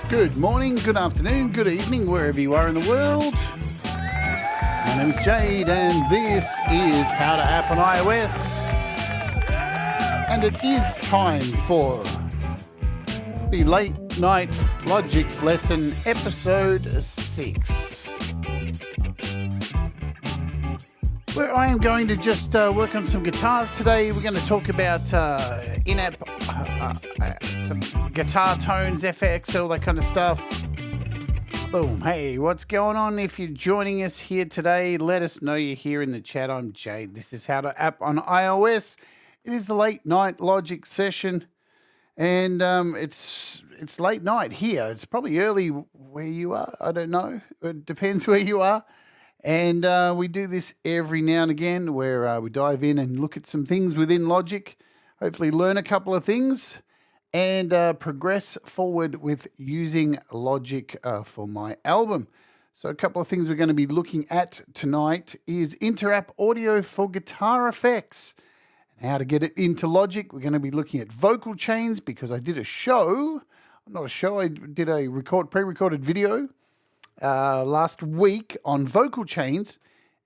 Good morning, good afternoon, good evening, wherever you are in the world. My name is Jade, and this is How to App on iOS. And it is time for the Late Night Logic Lesson, Episode 6. Where I am going to just work on some guitars today. We're going to talk about in-app some guitar tones, FX, all that kind of stuff. Boom. Hey, what's going on? If you're joining us here today, let us know you're here in the chat. I'm Jade. This is How to App on iOS. It is the Late Night Logic session, and it's late night here. It's probably early where you are. I don't know. It depends where you are. And we do this every now and again where we dive in and look at some things within Logic, hopefully learn a couple of things, and progress forward with using Logic for my album. So a couple of things we're going to be looking at tonight is inter-app audio for guitar effects and how to get it into Logic. We're going to be looking at vocal chains because I did a show, not a show, I did a pre-recorded video last week on vocal chains,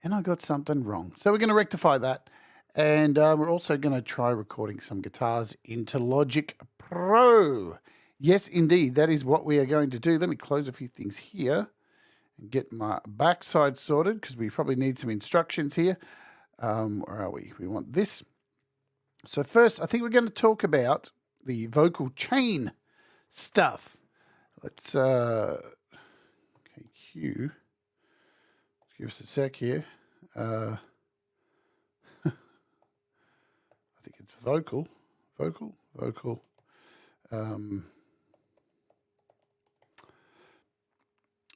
and I got something wrong. So we're going to rectify that, and we're also going to try recording some guitars into Logic Pro. Yes, indeed, that is what we are going to do. Let me close a few things here and get my backside sorted because we probably need some instructions here. Where are we? We want this. So first, I think we're going to talk about the vocal chain stuff. Let's Q. Give us a sec here. I think it's vocal.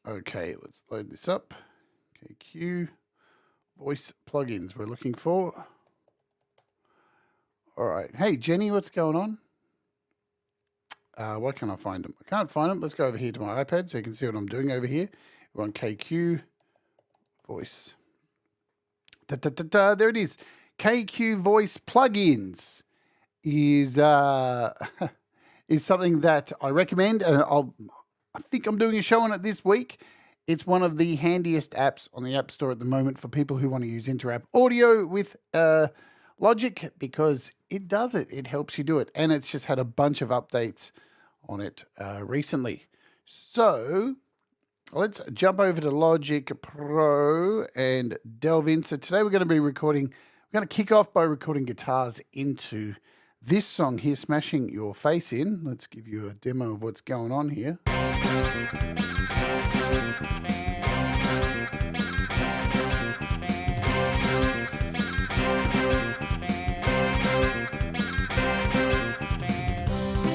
Okay, let's load this up. Okay, Q. Voice plugins we're looking for. All right. Hey, Jenny, what's going on? Why can't I find them? I can't find them. Let's go over here to my iPad so you can see what I'm doing over here. We're on KQ voice. There it is. KQ voice plugins is is something that I recommend, and I think I'm doing a show on it this week. It's one of the handiest apps on the App Store at the moment for people who want to use inter-app audio with Logic because it does it. It helps you do it, and it's just had a bunch of updates on it recently. So let's jump over to Logic Pro and delve in. So today we're going to be recording, we're going to kick off by recording guitars into this song here, Smashing Your Face In. Let's give you a demo of what's going on here.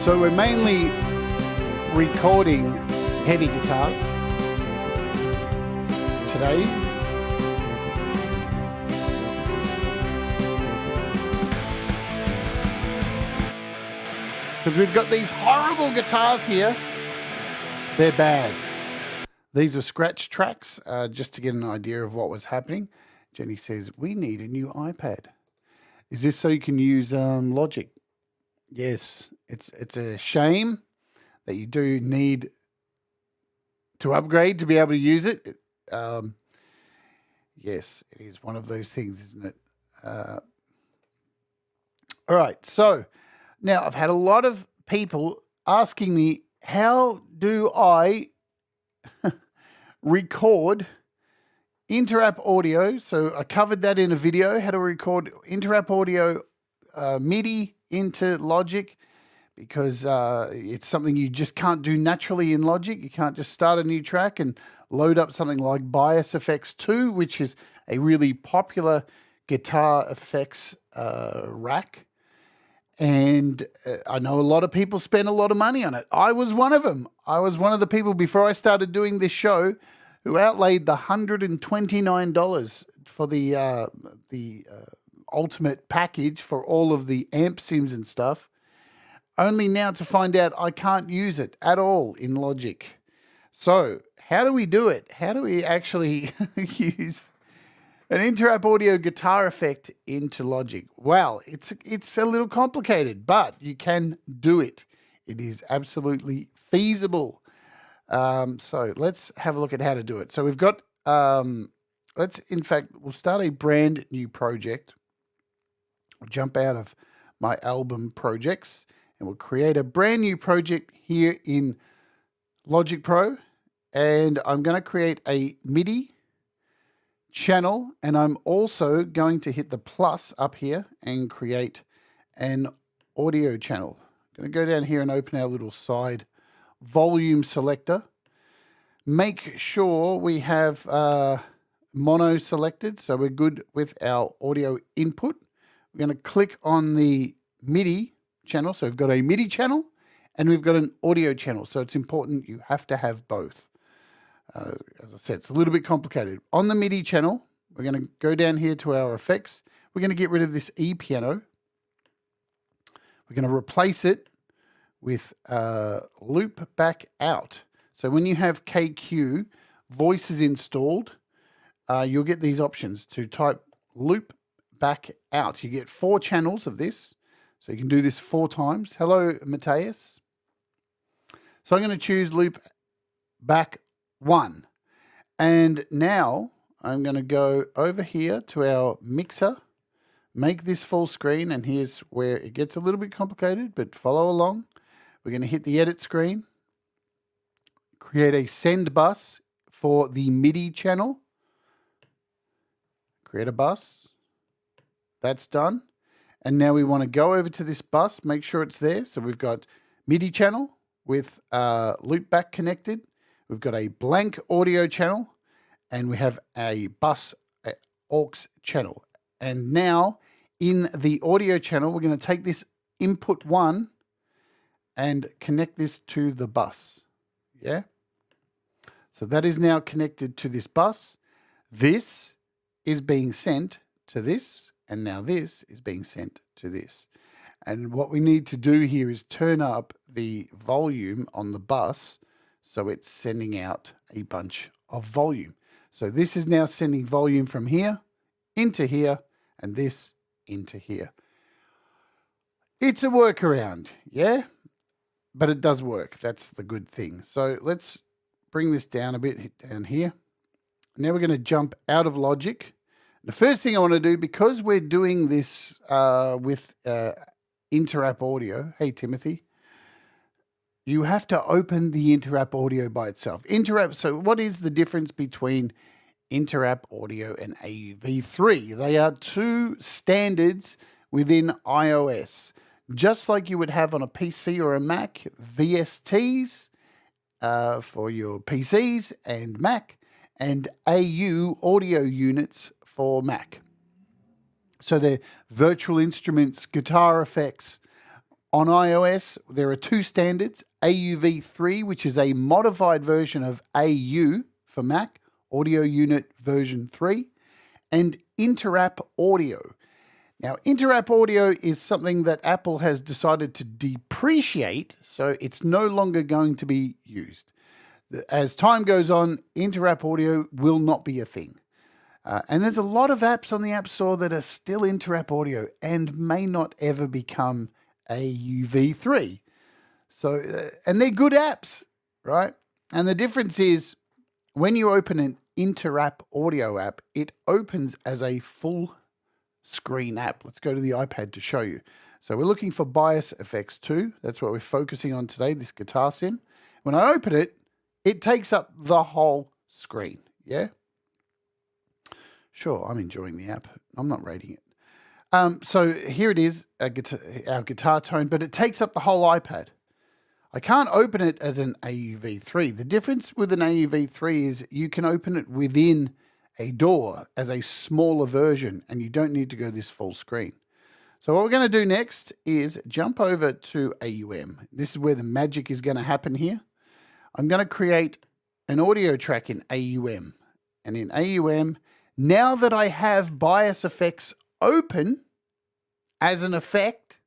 So we're mainly recording heavy guitars today. Because we've got these horrible guitars here. They're bad. These are scratch tracks, just to get an idea of what was happening. Jenny says, we need a new iPad. Is this so you can use Logic? Yes, it's a shame that you do need to upgrade to be able to use it. Yes, it is one of those things, isn't it? All right, so now I've had a lot of people asking me, how do I record inter-app audio? So I covered that in a video, how to record inter-app audio MIDI into Logic, because it's something you just can't do naturally in Logic. You can't just start a new track and load up something like Bias Effects 2, which is a really popular guitar effects rack. And I know a lot of people spend a lot of money on it. I was one of them. I was one of the people before I started doing this show who outlaid the $129 for the ultimate package for all of the amp sims and stuff, only now to find out I can't use it at all in Logic. So how do we do it? How do we actually use An Interapp Audio guitar effect into Logic. Well, it's a little complicated, but you can do it. It is absolutely feasible. So let's have a look at how to do it. So we've got, we'll start a brand new project. We'll jump out of my album projects and we'll create a brand new project here in Logic Pro. And I'm going to create a MIDI channel, and I'm also going to hit the plus up here and create an audio channel. I'm going to go down here and open our little side volume selector. Make sure we have mono selected, so we're good with our audio input. We're going to click on the MIDI channel. So we've got a MIDI channel and we've got an audio channel. So it's important you have to have both. As I said, it's a little bit complicated. On the MIDI channel, we're going to go down here to our effects. We're going to get rid of this E piano. We're going to replace it with loop back out. So when you have KQ voices installed, you'll get these options to type loop back out. You get 4 channels of this. So you can do this 4 times. Hello, Matthias. So I'm going to choose loop back 1. And now I'm going to go over here to our mixer, make this full screen, and here's where it gets a little bit complicated, but follow along. We're going to hit the edit screen, create a send bus for the MIDI channel, create a bus. That's done. And now we want to go over to this bus, make sure it's there. So we've got MIDI channel with loopback connected. We've got a blank audio channel, and we have a bus aux channel. And now in the audio channel, we're going to take this input 1 and connect this to the bus. Yeah. So that is now connected to this bus. This is being sent to this, and now this is being sent to this. And what we need to do here is turn up the volume on the bus so it's sending out a bunch of volume. So this is now sending volume from here into here and this into here. It's a workaround, yeah? But it does work. That's the good thing. So let's bring this down a bit, hit down here. Now we're going to jump out of Logic. The first thing I want to do, because we're doing this with Interapp Audio, hey Timothy, you have to open the Interapp Audio by itself. So what is the difference between Interapp Audio and AUV3? They are 2 standards within iOS. Just like you would have on a PC or a Mac, VSTs for your PCs and Mac, and AU audio units for Mac. So they're virtual instruments, guitar effects. On iOS, there are 2 standards, AUV3, which is a modified version of AU for Mac, Audio Unit version 3, and Interapp Audio. Now, Interapp Audio is something that Apple has decided to depreciate, so it's no longer going to be used. As time goes on, Interapp Audio will not be a thing. And there's a lot of apps on the App Store that are still Interapp Audio and may not ever become AUV3. So, and they're good apps, right? And the difference is when you open an Interapp Audio app, it opens as a full screen app. Let's go to the iPad to show you. So we're looking for bias effects 2. That's what we're focusing on today, this guitar sim. When I open it, it takes up the whole screen. Yeah? Sure, I'm enjoying the app. I'm not rating it. So here it is, our guitar tone, but it takes up the whole iPad. I can't open it as an AUV3. The difference with an AUV3 is you can open it within a door as a smaller version, and you don't need to go this full screen. So what we're going to do next is jump over to AUM. This is where the magic is going to happen here. I'm going to create an audio track in AUM. And in AUM, now that I have bias effects open as an effect,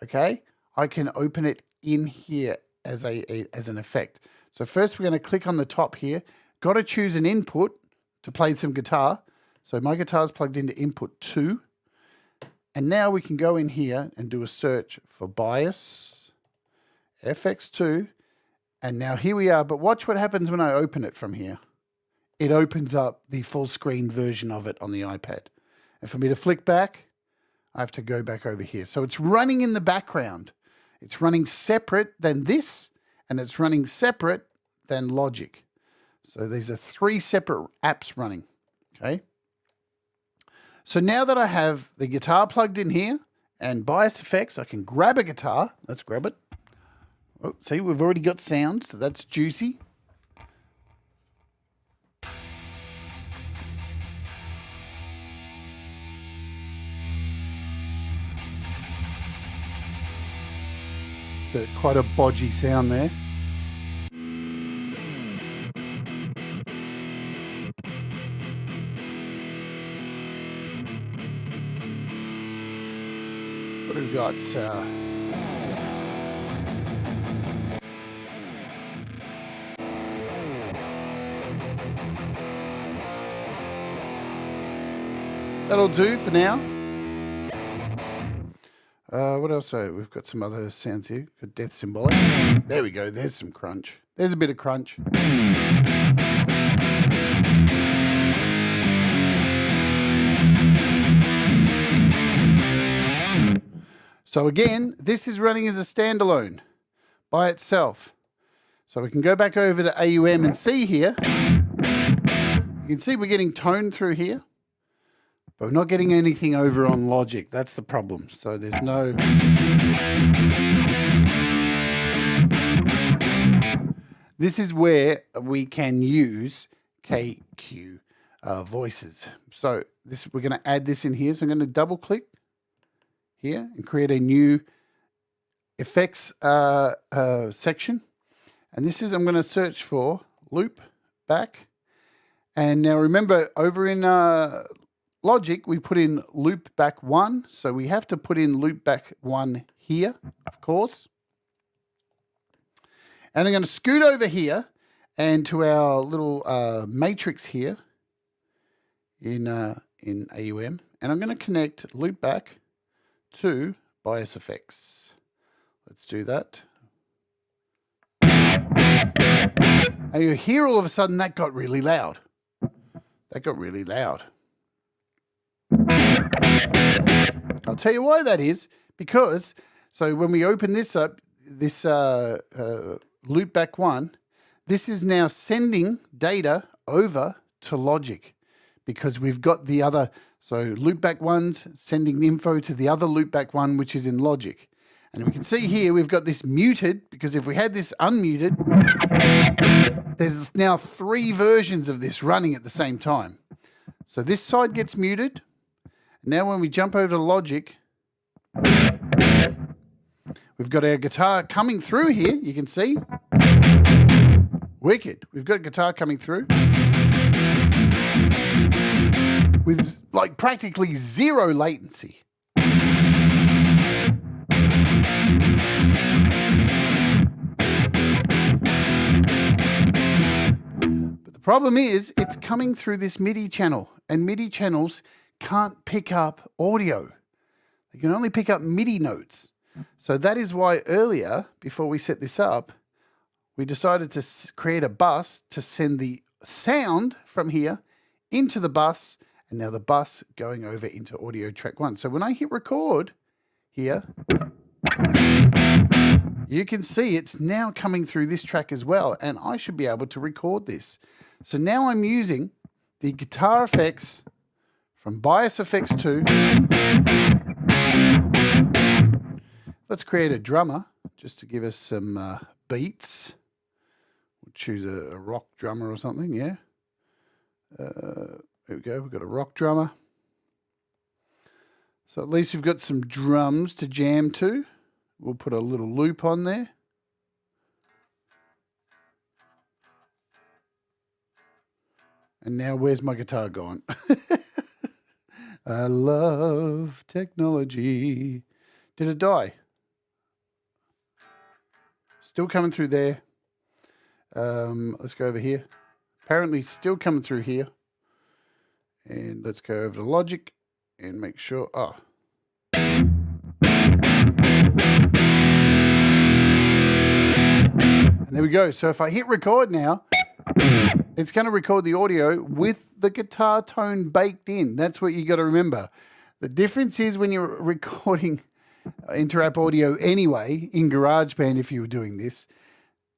okay, I can open it in here as an effect. So first we're going to click on the top here. Got to choose an input to play some guitar. So my guitar's plugged into input 2. And now we can go in here and do a search for bias, FX2. And now here we are. But watch what happens when I open it from here. It opens up the full screen version of it on the iPad. And for me to flick back, I have to go back over here. So it's running in the background. It's running separate than this, and it's running separate than Logic. So these are 3 separate apps running, okay? So now that I have the guitar plugged in here and bias effects, I can grab a guitar. Let's grab it. Oh, see, we've already got sound, so that's juicy. So quite a bodgy sound there. What have we got? That'll do for now. What else? We've got some other sounds here. Got death symbolic. There we go. There's some crunch. There's a bit of crunch. So again, this is running as a standalone by itself. So we can go back over to AUM and see here. You can see we're getting tone through here, but we're not getting anything over on Logic. That's the problem. So there's no... This is where we can use KQ voices. So this, we're going to add this in here. So I'm going to double click here and create a new effects section. And this is, I'm going to search for loop back. And now remember, over in Logic, we put in loop back 1. So we have to put in loop back 1 here, of course. And I'm going to scoot over here and to our little matrix here in AUM. And I'm going to connect loop back to bias effects. Let's do that. And you hear all of a sudden that got really loud. That got really loud. I'll tell you why that is. Because, so when we open this up, this loop back 1, this is now sending data over to Logic because we've got the other, so loop back 1's sending info to the other loop back 1, which is in Logic. And we can see here we've got this muted because if we had this unmuted, there's now 3 versions of this running at the same time. So this side gets muted. Now when we jump over to Logic, we've got our guitar coming through here. You can see. Wicked. We've got guitar coming through with like practically 0 latency. But the problem is it's coming through this MIDI channel, and MIDI channels can't pick up audio. They can only pick up MIDI notes. So that is why earlier, before we set this up, we decided to create a bus to send the sound from here into the bus, and now the bus going over into audio track 1. So when I hit record here, you can see it's now coming through this track as well, and I should be able to record this. So now I'm using the guitar effects from Bias Effects 2. Let's create a drummer just to give us some beats. We'll choose a rock drummer or something, yeah. There we go, we've got a rock drummer. So at least we've got some drums to jam to. We'll put a little loop on there. And now where's my guitar gone? I love technology. Did it die? Still coming through there. Let's go over here. Apparently still coming through here. And let's go over to Logic and make sure. Oh. And there we go. So if I hit record now, it's going to record the audio with the guitar tone baked in. That's what you got to remember. The difference is when you're recording Interapp audio anyway, in GarageBand, if you were doing this,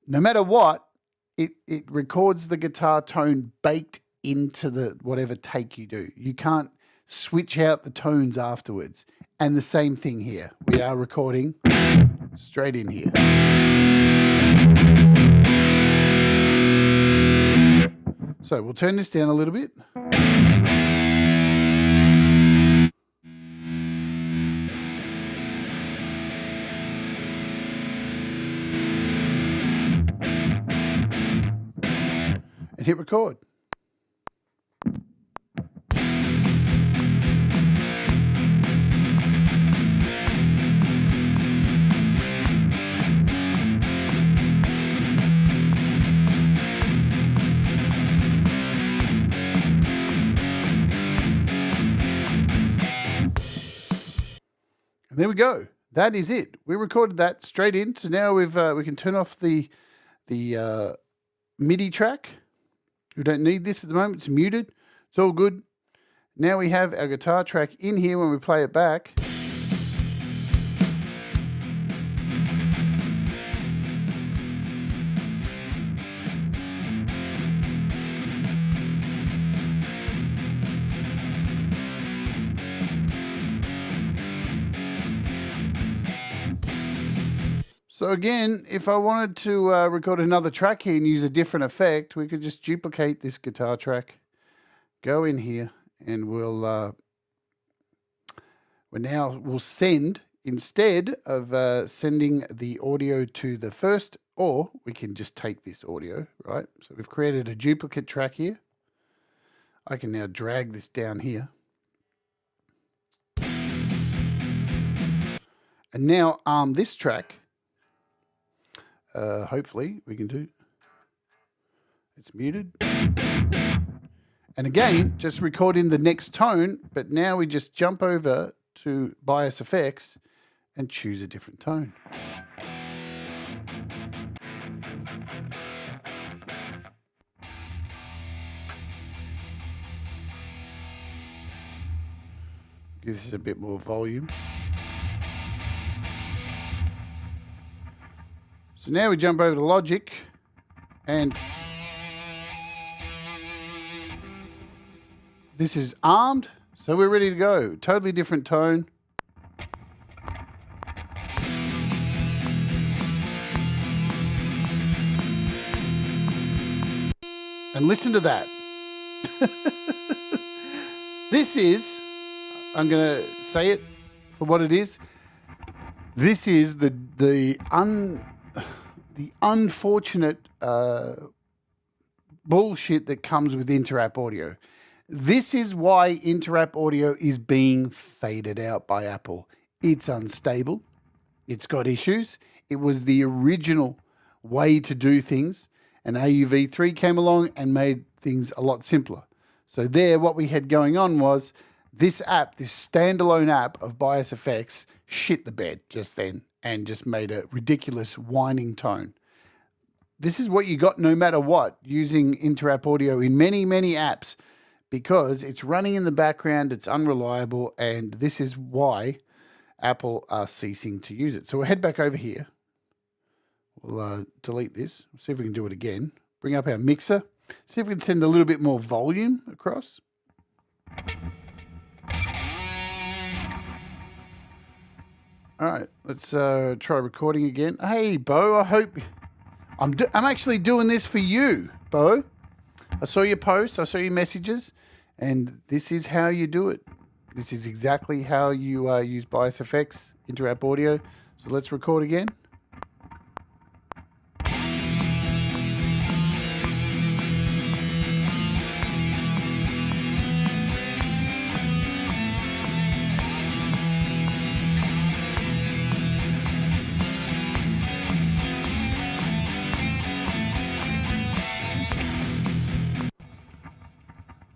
no matter what, it records the guitar tone baked into the whatever take you do. You can't switch out the tones afterwards. And the same thing here. We are recording straight in here. So we'll turn this down a little bit. And hit record. And there we go. That is it. We recorded that straight in. So now we can turn off the MIDI track. We don't need this at the moment. It's muted. It's all good. Now we have our guitar track in here when we play it back. So again, if I wanted to record another track here and use a different effect, we could just duplicate this guitar track, go in here, and we'll send, instead of sending the audio to the first, or we can just take this audio, right? So we've created a duplicate track here. I can now drag this down here. And now arm this track. Hopefully we can do. It's muted. And again, just record in the next tone, but now we just jump over to Bias Effects and choose a different tone. Give this a bit more volume. So now we jump over to Logic and this is armed, so we're ready to go. Totally different tone. And listen to that. This is, I'm going to say it for what it is. This is the unfortunate bullshit that comes with Interapp audio. This is why Interapp audio is being faded out by Apple. It's unstable. It's got issues. It was the original way to do things, and AUV3 came along and made things a lot simpler. So there, what we had going on was this app, this standalone app of Bias Effects, shit the bed just then and just made a ridiculous whining tone. This is what you got no matter what using Interapp audio in many, many apps, because it's running in the background, it's unreliable, and this is why Apple are ceasing to use it. So we'll head back over here. We'll delete this. See if we can do it again. Bring up our mixer. See if we can send a little bit more volume across. All right, let's try recording again. Hey, Bo, I hope I'm actually doing this for you, Bo. I saw your posts, I saw your messages, and this is how you do it. This is exactly how you use Bias Effects, Interapp audio. So let's record again.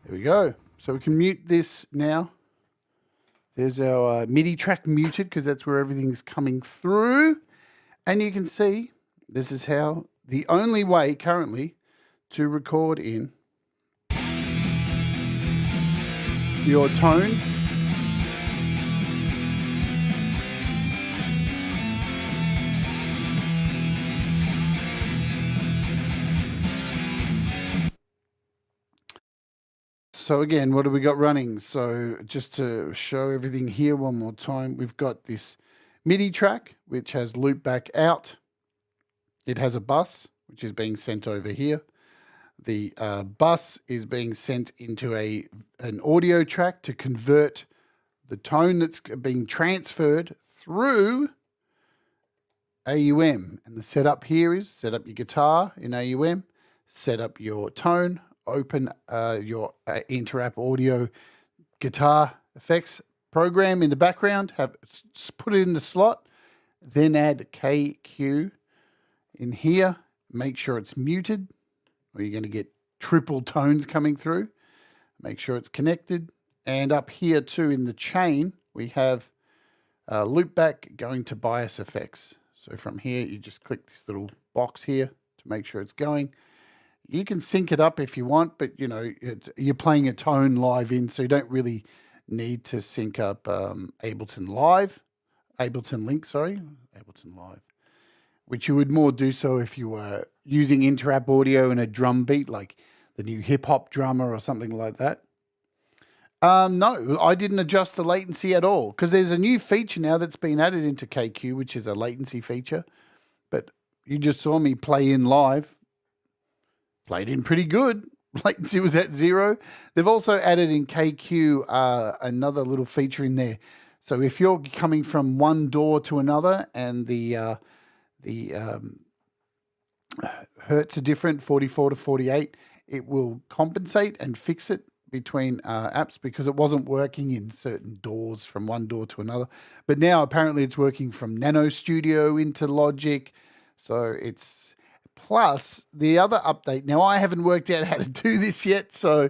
There we go. So we can mute this now. There's our MIDI track muted because that's where everything's coming through. And you can see this is how the only way currently to record in your tones. So again, what have we got running? So just to show everything here one more time, we've got this MIDI track, which has loop back out. It has a bus, which is being sent over here. The bus is being sent into an audio track to convert the tone that's being transferred through AUM. And the setup here is set up your guitar in AUM, set up your tone, open your Interapp audio guitar effects program in the background, put it in the slot, then add KQ in here, make sure it's muted, or you're going to get triple tones coming through. Make sure it's connected. And up here too in the chain, we have loop back going to bias effects. So from here, you just click this little box here to make sure it's going. You can sync it up if you want, but you know, you're playing a tone live in, so you don't really need to sync up Ableton Link, Ableton Live, which you would more do so if you were using Interapp audio in a drum beat, like the new hip hop drummer or something like that. No, I didn't adjust the latency at all because there's a new feature now that's been added into KQ, which is a latency feature. But you just saw me play in live. Played in pretty good. Latency was at 0. They've also added in KQ another little feature in there. So if you're coming from one door to another and the hertz are different, 44 to 48, it will compensate and fix it between apps because it wasn't working in certain doors from one door to another. But now apparently it's working from Nano Studio into Logic. So it's... Plus, the other update, now I haven't worked out how to do this yet, so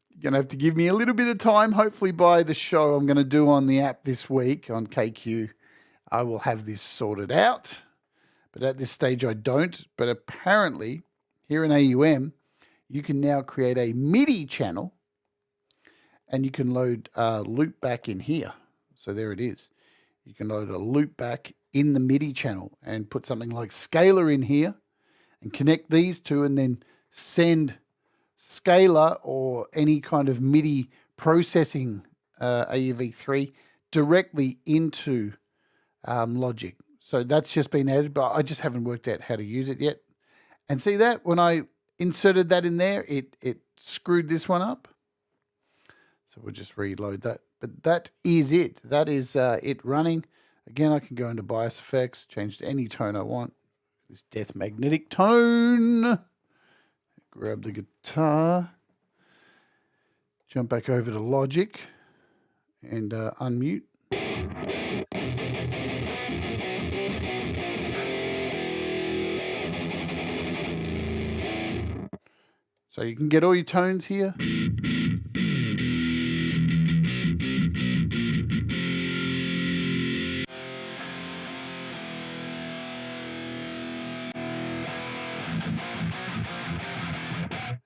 you're going to have to give me a little bit of time. Hopefully by the show I'm going to do on the app this week on KQ, I will have this sorted out. But at this stage I don't. But apparently here in AUM, you can now create a MIDI channel and you can load loop back in here. So there it is. You can load a loop back in the MIDI channel and put something like Scalar in here. And connect these two and then send Scalar or any kind of MIDI processing AUV3 directly into Logic. So that's just been added, but I just haven't worked out how to use it yet. And see that when I inserted that in there, it screwed this one up. So we'll just reload that. But that is it. That is it running. Again, I can go into bias effects, change to any tone I want. This death magnetic tone. Grab the guitar. Jump back over to Logic and unmute. So you can get all your tones here.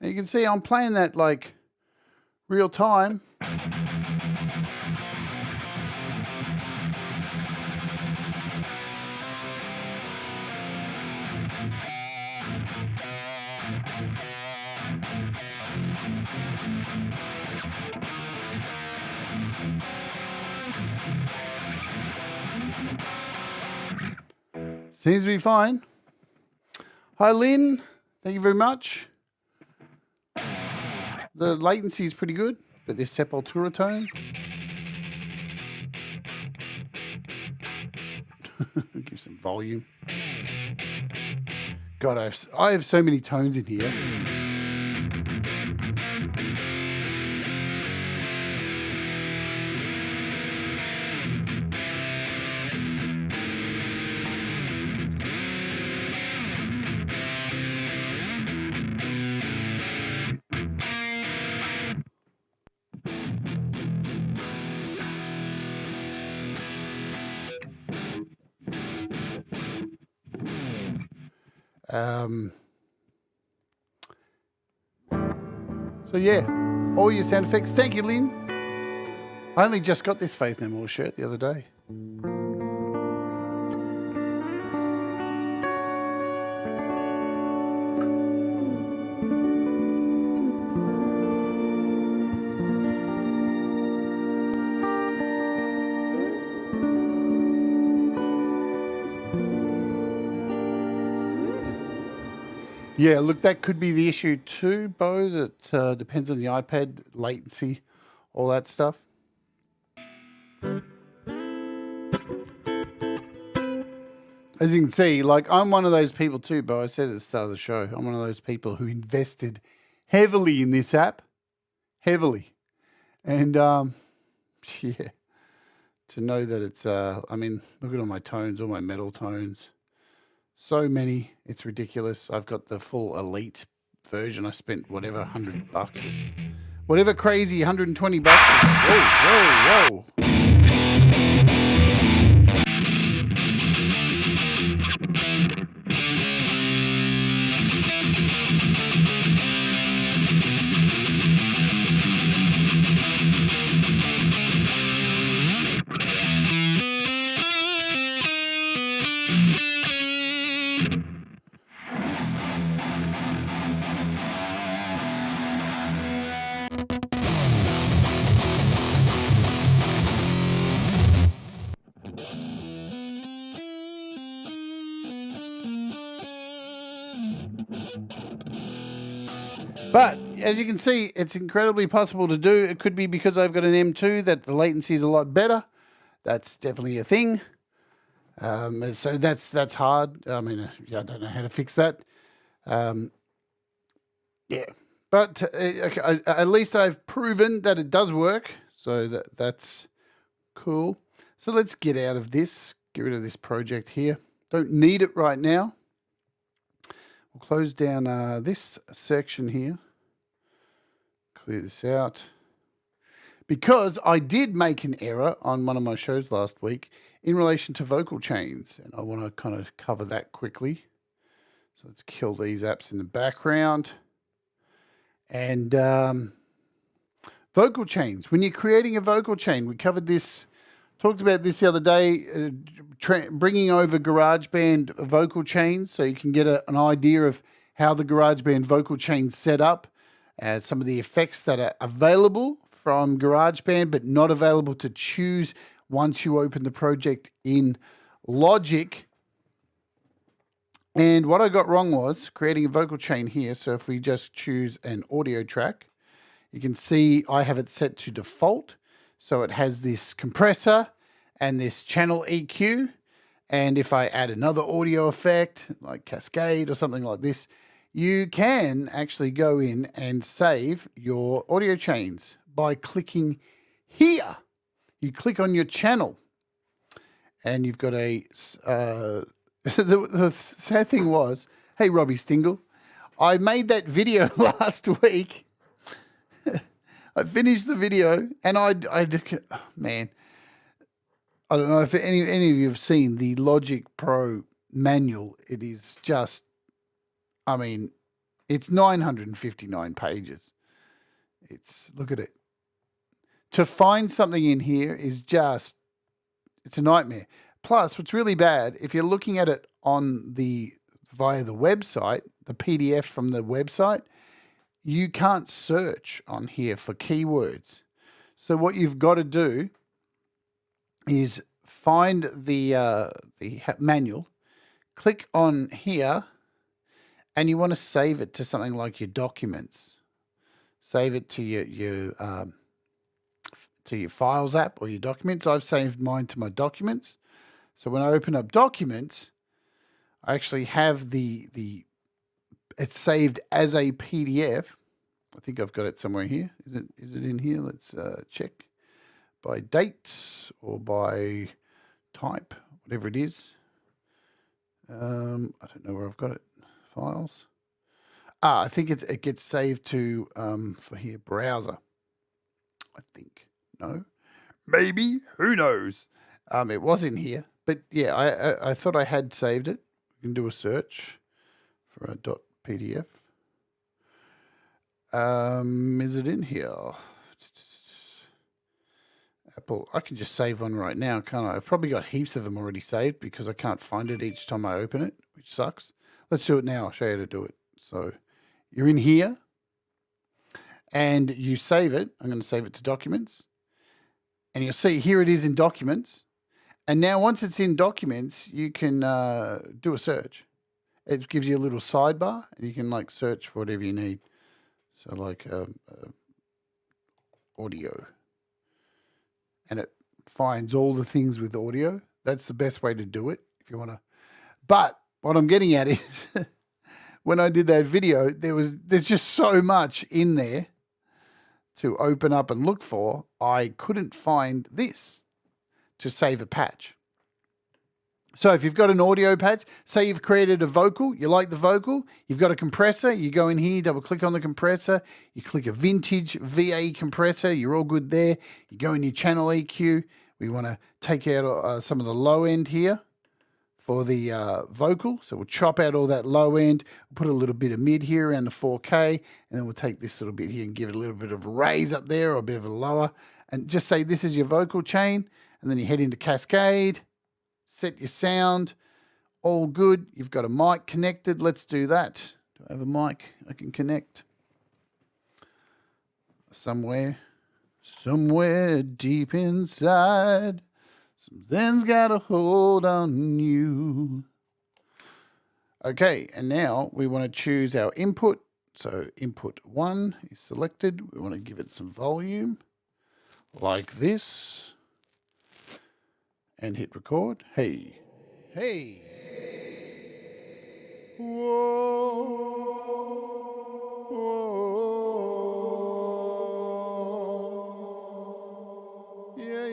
You can see I'm playing that like real time. Seems to be fine. Hi, Lynn. Thank you very much. The latency is pretty good, but this Sepultura tone. Give some volume. God, I have so many tones in here. So yeah, all your sound effects. Thank you, Lynn. I only just got this Faith No More shirt the other day. Yeah, look, that could be the issue too, Bo. That depends on the iPad, latency, all that stuff. As you can see, like, I'm one of those people too, Bo. I said at the start of the show, I'm one of those people who invested heavily in this app. Heavily. And, yeah, to know that it's, I mean, look at all my tones, all my metal tones. So many, it's ridiculous. I've got the full elite version. I spent whatever, $100. Whatever crazy, $120. Whoa, whoa, whoa. But as you can see, it's incredibly possible to do. It could be because I've got an M2 that the latency is a lot better. That's definitely a thing. So that's hard. I mean, I don't know how to fix that. Yeah, but at least I've proven that it does work. So that's cool. So let's get out of this. Get rid of this project here. Don't need it right now. We'll close down this section here. Clear this out. Because I did make an error on one of my shows last week in relation to vocal chains. And I want to kind of cover that quickly. So let's kill these apps in the background. And vocal chains. When you're creating a vocal chain, we covered this, talked about this the other day, bringing over GarageBand vocal chains so you can get an idea of how the GarageBand vocal chain's set up, some of the effects that are available from GarageBand but not available to choose once you open the project in Logic. And what I got wrong was creating a vocal chain here. So if we just choose an audio track, you can see I have it set to default. So it has this compressor and this channel EQ. And if I add another audio effect like Cascade or something like this, you can actually go in and save your audio chains by clicking here. You click on your channel and you've got a... the sad thing was, hey, Robbie Stingle, I made that video last week. I finished the video and man, I don't know if any of you have seen the Logic Pro manual. It is just, I mean, it's 959 pages. Look at it. To find something in here is just, it's a nightmare. Plus, what's really bad, if you're looking at it via the website, the PDF from the website, you can't search on here for keywords. So what you've got to do is find the manual, click on here, and you want to save it to something like your documents. Save it to your Files app or your documents. I've saved mine to my documents. So when I open up documents, I actually have it's saved as a PDF. I think I've got it somewhere here. Is it in here? Let's check by date or by type, whatever it is. I don't know where I've got it. Files. I think it gets saved to for here browser. I think no, maybe, who knows? It was in here. But yeah, I thought I had saved it. You can do a search for a .pdf. Is it in here? Apple, I can just save one right now, can't I? I've probably got heaps of them already saved because I can't find it each time I open it, which sucks. Let's do it now. I'll show you how to do it. So you're in here and you save it. I'm going to save it to documents. And you'll see here it is in documents. And now once it's in documents, you can do a search. It gives you a little sidebar and you can like search for whatever you need. So like audio. And it finds all the things with audio. That's the best way to do it if you want to. But what I'm getting at is when I did that video, there's just so much in there to open up and look for. I couldn't find this to save a patch. So if you've got an audio patch, say you've created a vocal, you like the vocal, you've got a compressor, you go in here, double click on the compressor, you click a vintage VA compressor, you're all good there. You go in your channel EQ. We want to take out some of the low end here for the vocal. So we'll chop out all that low end, put a little bit of mid here around the 4K, and then we'll take this little bit here and give it a little bit of a raise up there or a bit of a lower, and just say this is your vocal chain, and then you head into Cascade. Set your sound, all good. You've got a mic connected. Let's do that. Do I have a mic I can connect? Somewhere deep inside, something's got a hold on you. Okay, and now we want to choose our input. So input 1 is selected. We want to give it some volume like this. And hit record. Hey. Whoa. Yeah.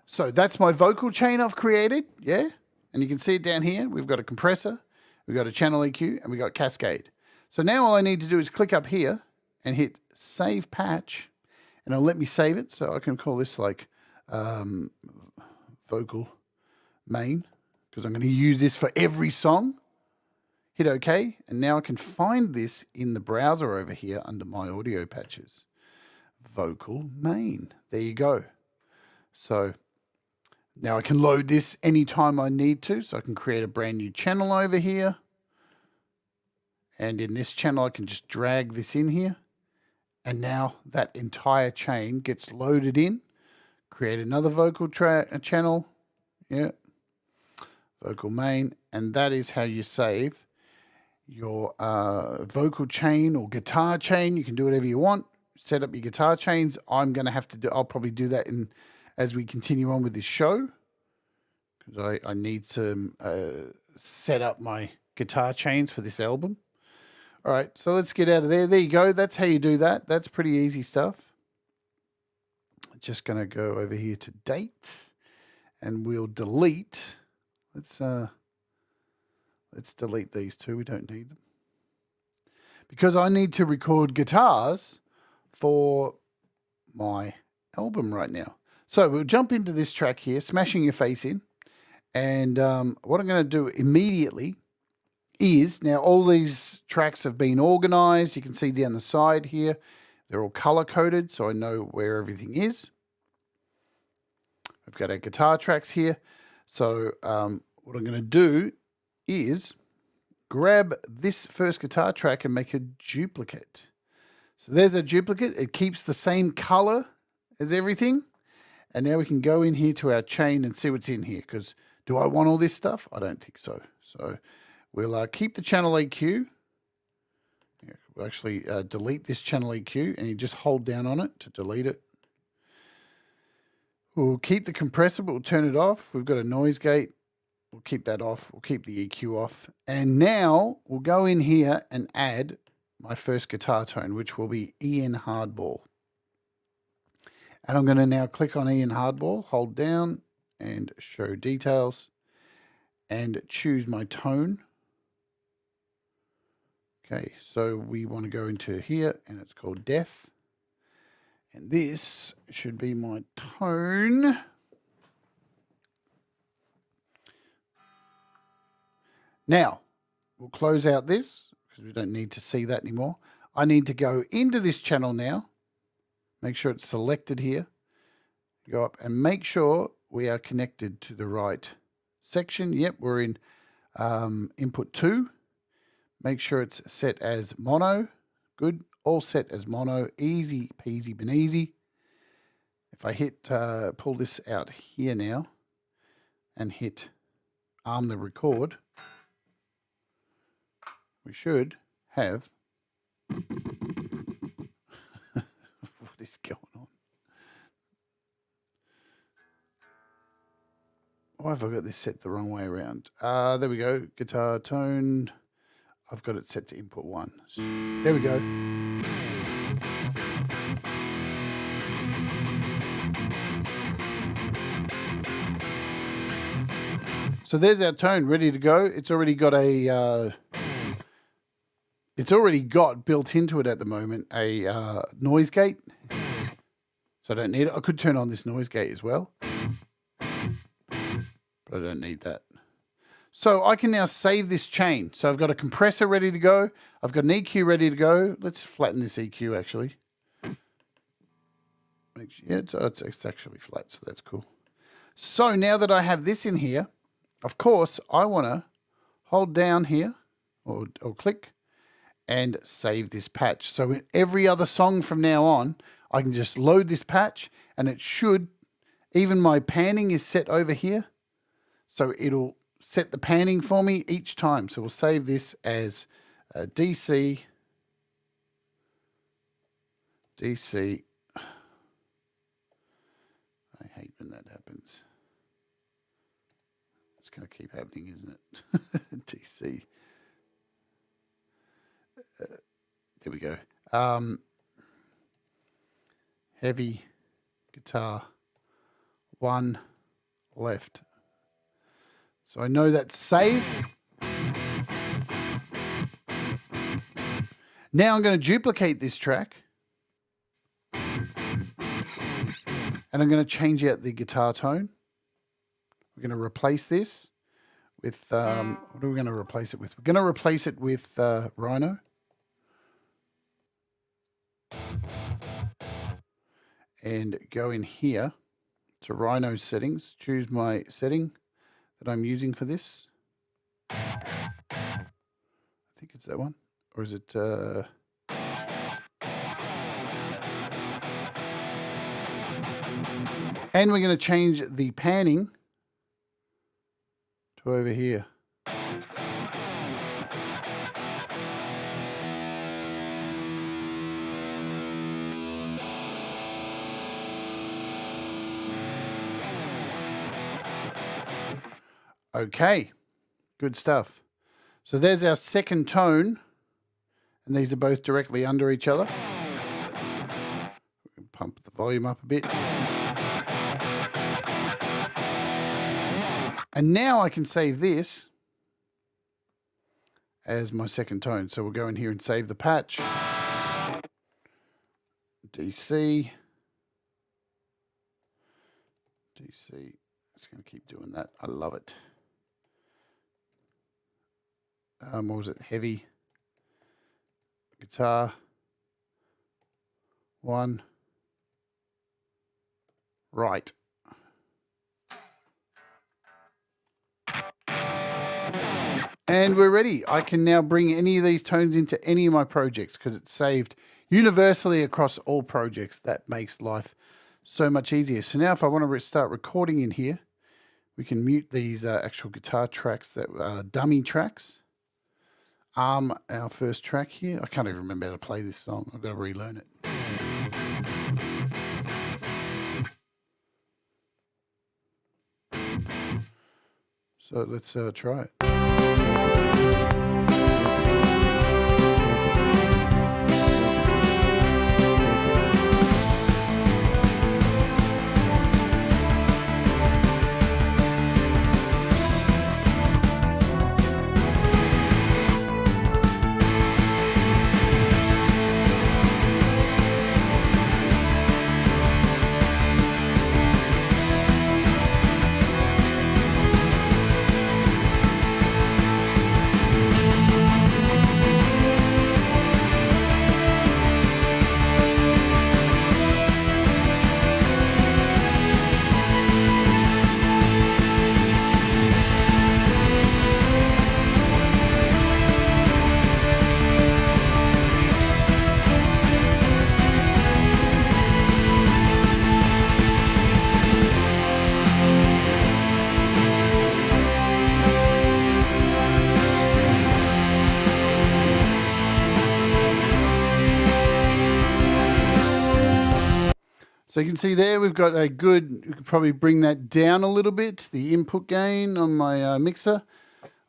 So that's my vocal chain I've created, yeah? And you can see it down here. We've got a compressor, we've got a channel EQ, and we've got Cascade. So now all I need to do is click up here and hit Save Patch, and it'll let me save it. So I can call this like vocal main, because I'm going to use this for every song. Hit OK, and now I can find this in the browser over here under my audio patches. Vocal main. There you go. So now I can load this anytime I need to. So I can create a brand new channel over here. And in this channel, I can just drag this in here. And now that entire chain gets loaded in. Create another vocal channel. Yeah. Vocal main. And that is how you save your vocal chain or guitar chain. You can do whatever you want. Set up your guitar chains. I'm going to have to do, I'll probably do that as we continue on with this show. Because I need to set up my guitar chains for this album. All right, so let's get out of there. There you go. That's how you do that. That's pretty easy stuff. Just going to go over here to date, and we'll delete. Let's delete these two. We don't need them. Because I need to record guitars for my album right now. So we'll jump into this track here, Smashing Your Face In. And what I'm going to do immediately is, now all these tracks have been organized. You can see down the side here, they're all color coded, so I know where everything is. We've got our guitar tracks here. So what I'm going to do is grab this first guitar track and make a duplicate. So there's a duplicate. It keeps the same color as everything. And now we can go in here to our chain and see what's in here, because do I want all this stuff? I don't think so. So we'll keep the channel EQ. Yeah, we'll actually delete this channel EQ, and you just hold down on it to delete it. We'll keep the compressor, but we'll turn it off. We've got a noise gate. We'll keep that off. We'll keep the EQ off. And now we'll go in here and add my first guitar tone, which will be EN Hardball. And I'm going to now click on EN Hardball, hold down and show details, and choose my tone. Okay, so we want to go into here, and it's called Death. And this should be my tone. Now, we'll close out this because we don't need to see that anymore. I need to go into this channel now. Make sure it's selected here. Go up and make sure we are connected to the right section. Yep, we're in input 2. Make sure it's set as mono. Good. All set as mono. Easy peasy beneasy. If I hit, pull this out here now and hit arm the record, we should have what is going on? Why have I got this set the wrong way around? There we go. Guitar tone. I've got it set to input 1. There we go. So there's our tone ready to go. It's already got a built into it at the moment a noise gate. So I don't need it. I could turn on this noise gate as well, but I don't need that. So I can now save this chain. So I've got a compressor ready to go. I've got an EQ ready to go. Let's flatten this EQ actually. Yeah, it's actually flat, so that's cool. So now that I have this in here, of course, I want to hold down here or click and save this patch. So in every other song from now on, I can just load this patch and it should, even my panning is set over here. So it'll set the panning for me each time. So we'll save this as DC. I hate when that happens. It's going to keep happening, isn't it? DC. There we go. Heavy guitar 1 left. So I know that's saved. Now I'm going to duplicate this track. And I'm going to change out the guitar tone. We're going to replace this with, what are we going to replace it with? We're going to replace it with Rhino. And go in here to Rhino settings, choose my setting that I'm using for this. I think it's that one. Or is it... And we're going to change the panning to over here. Okay, good stuff. So there's our second tone, and these are both directly under each other. Pump the volume up a bit. And now I can save this as my second tone. So we'll go in here and save the patch. DC. It's going to keep doing that. I love it. What was it? Heavy guitar 1 right. And we're ready. I can now bring any of these tones into any of my projects because it's saved universally across all projects. That makes life so much easier. So now if I want to start recording in here, we can mute these actual guitar tracks that are dummy tracks. Our first track here. I can't even remember how to play this song. I've got to relearn it. So let's try it. So you can see there we've got a good, you could probably bring that down a little bit, the input gain on my mixer,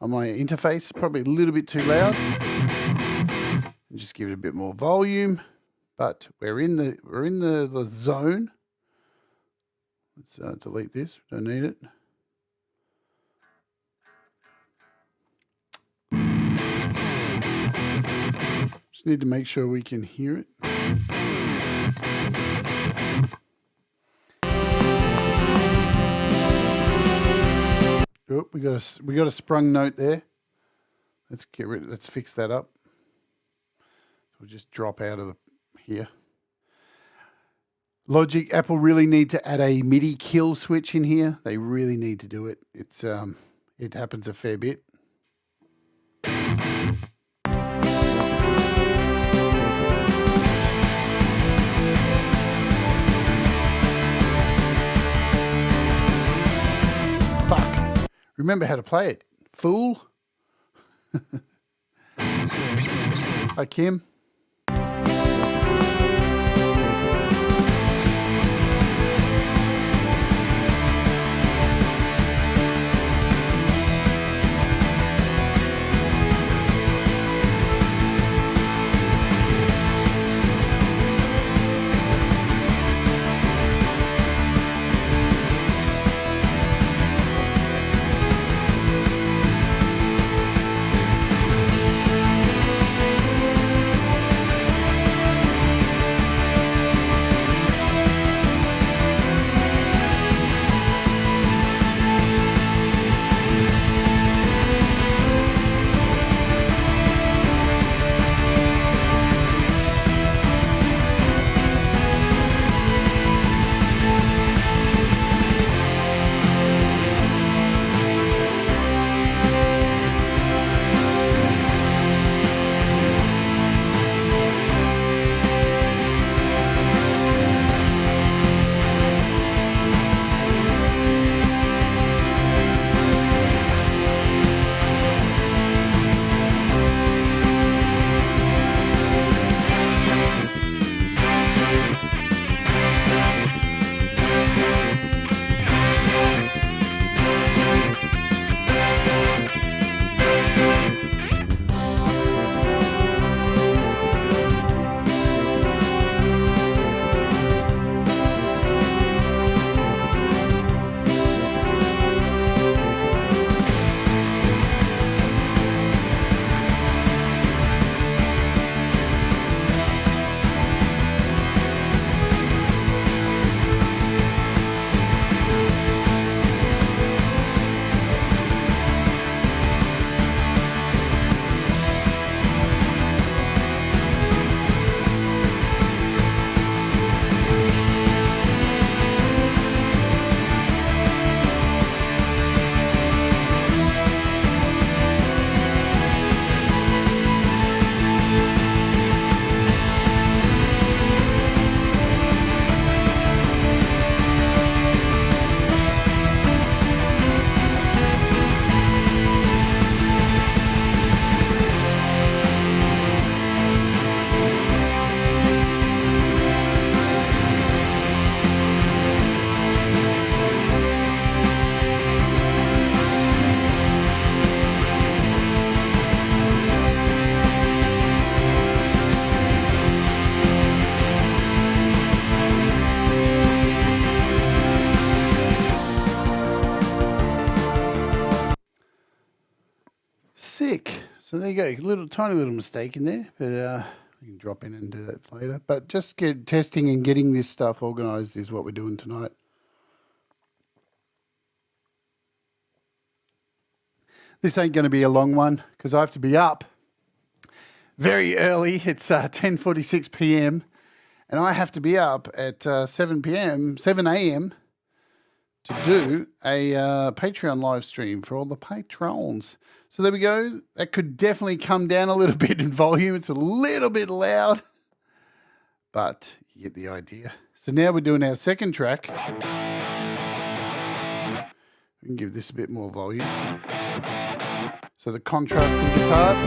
on my interface, probably a little bit too loud. And just give it a bit more volume, but we're in the zone. Let's delete this, don't need it. Just need to make sure we can hear it. Oh, we got a sprung note there. Let's fix that up. We'll just drop out of here. Apple really need to add a MIDI kill switch in here. They really need to do it. It happens a fair bit. Remember how to play it, fool. Hi, Kim. So there you go, tiny little mistake in there, but we can drop in and do that later. But just testing and getting this stuff organised is what we're doing tonight. This ain't going to be a long one because I have to be up very early. It's 10:46 p.m. and I have to be up at 7 a.m. to do a Patreon live stream for all the patrons. So there we go. That could definitely come down a little bit in volume. It's a little bit loud, but you get the idea. So now we're doing our second track. We can give this a bit more volume. So the contrasting guitars.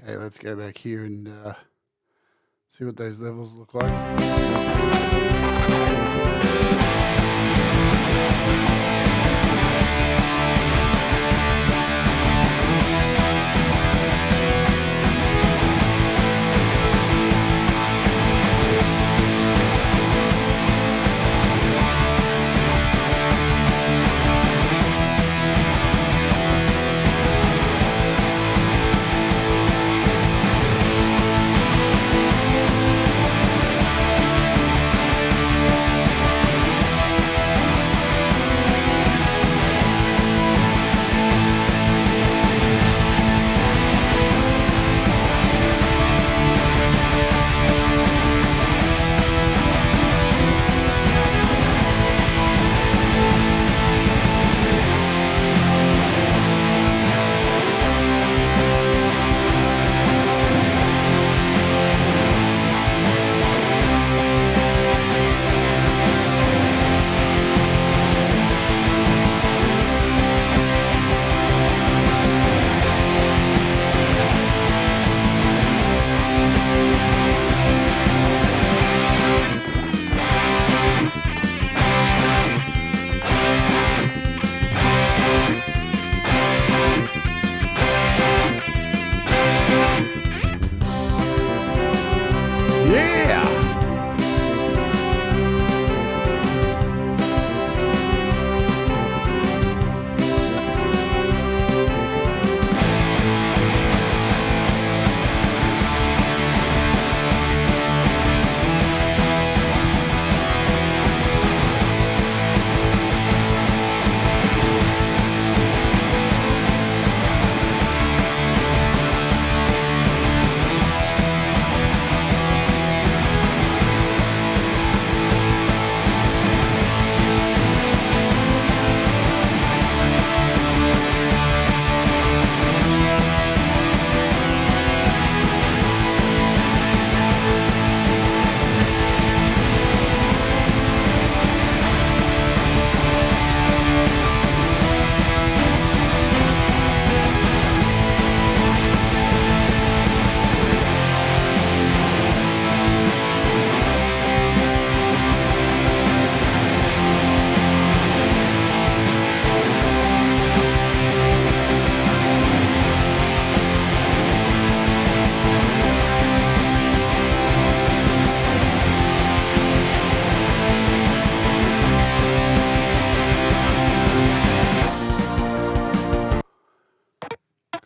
Okay, let's go back here and see what those levels look like.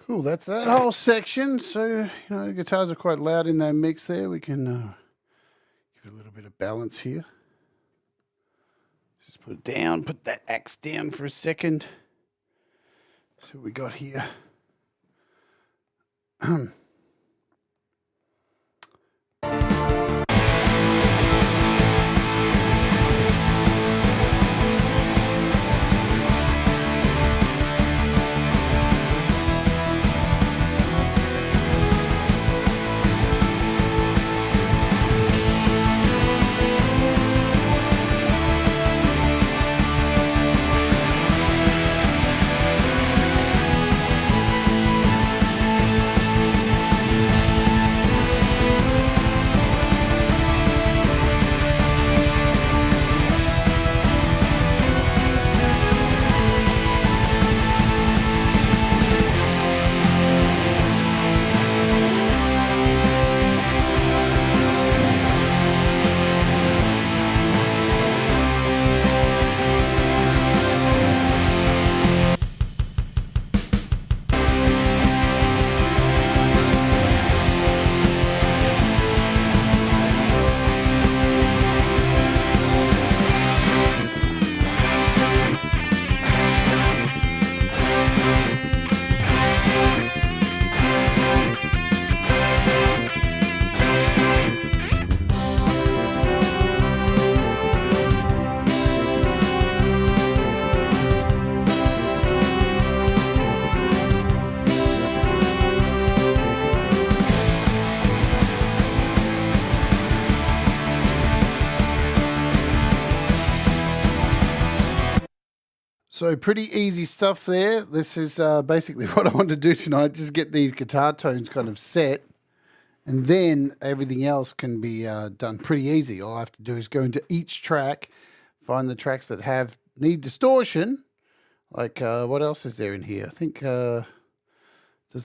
Cool, that's that whole section. So, the guitars are quite loud in that mix there. We can give it a little bit of balance here. Just put it down, put that axe down for a second. So what we got here. So pretty easy stuff there. This is basically what I want to do tonight, just get these guitar tones kind of set, and then everything else can be done pretty easy. All I have to do is go into each track, find the tracks that need distortion. Like, what else is there in here? I think, does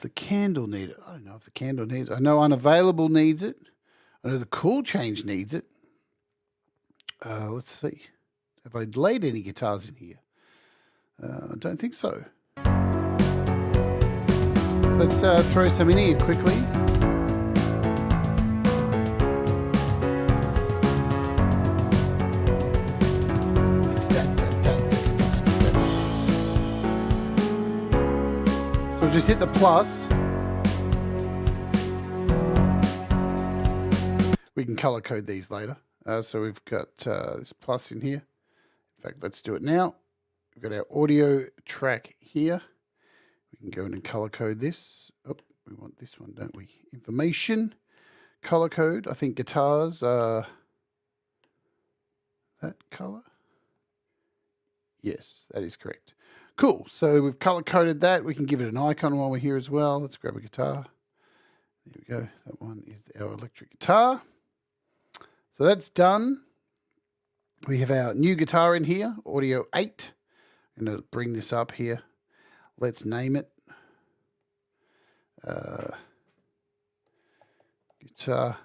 the candle need it? I don't know if the candle needs it. I know Unavailable needs it. I know the Cool Change needs it. Let's see. Have I delayed any guitars in here? I don't think so. Let's throw some in here quickly. So just hit the plus. We can color code these later. So we've got this plus in here. In fact, let's do it now. We've got our audio track here. We can go in and color code this. Oh, we want this one, don't we? Information, color code. I think guitars, that color. Yes, that is correct. Cool. So we've color coded that. We can give it an icon while we're here as well. Let's grab a guitar. There we go. That one is our electric guitar. So that's done. We have our new guitar in here, Audio 8. I'm going to bring this up here. Let's name it. Guitar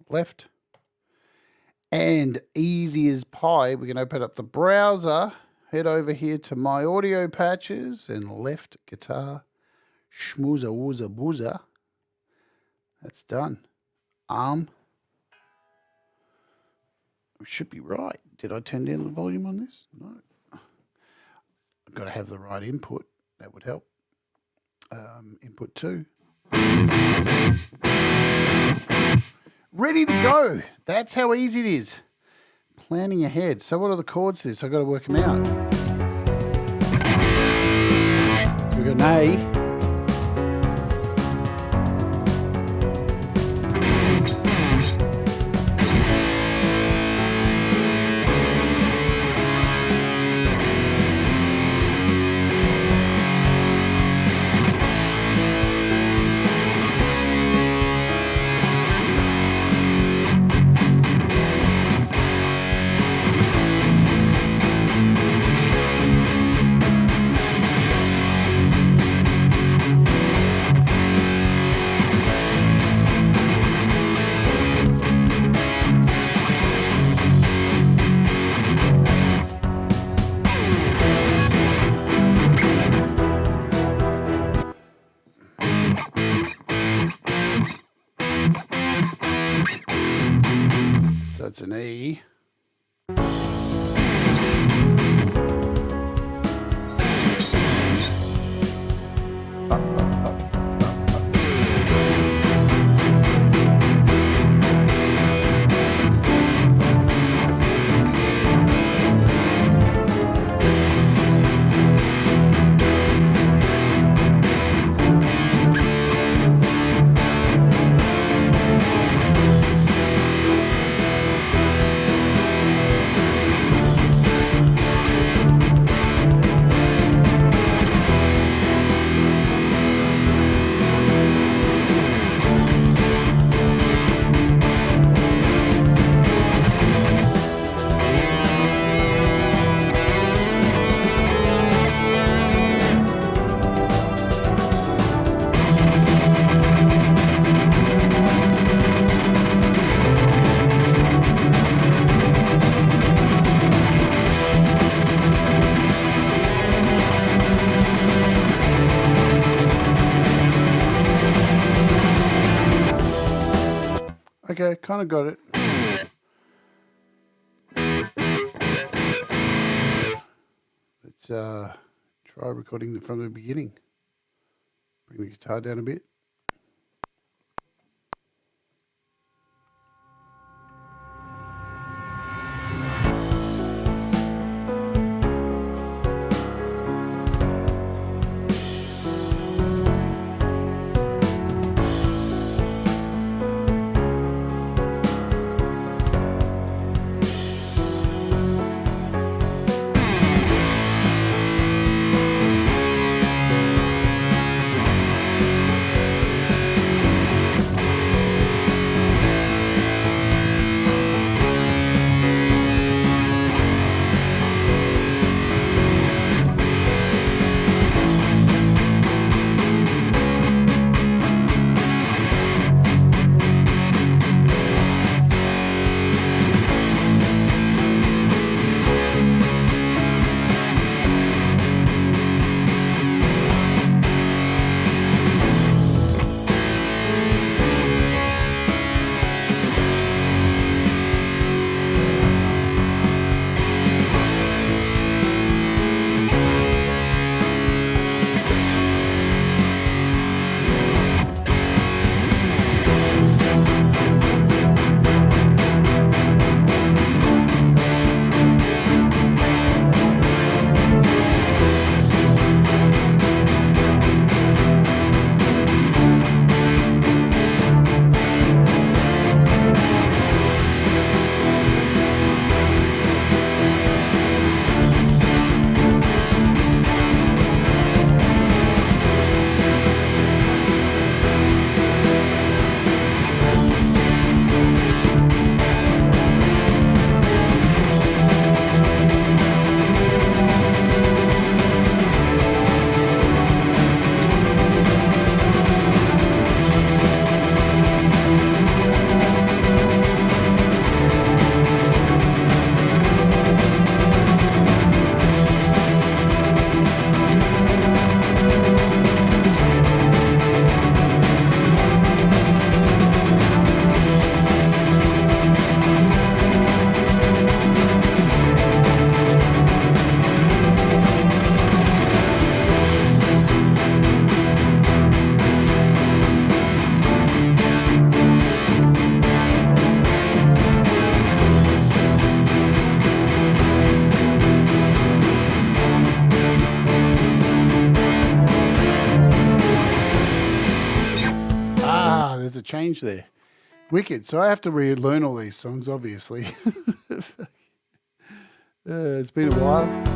left. And easy as pie, we can open up the browser, head over here to My Audio Patches, and left guitar. Schmooza wooza booza. That's done. Arm. We should be right. Did I turn down the volume on this? No. I've got to have the right input. That would help. Input 2. Ready to go. That's how easy it is. Planning ahead. So what are the chords to this? I've got to work them out. So we've got an A. That's an E. Okay, kind of got it. Let's try recording from the beginning. Bring the guitar down a bit. change there. Wicked. So I have to relearn all these songs, obviously. It's been a while.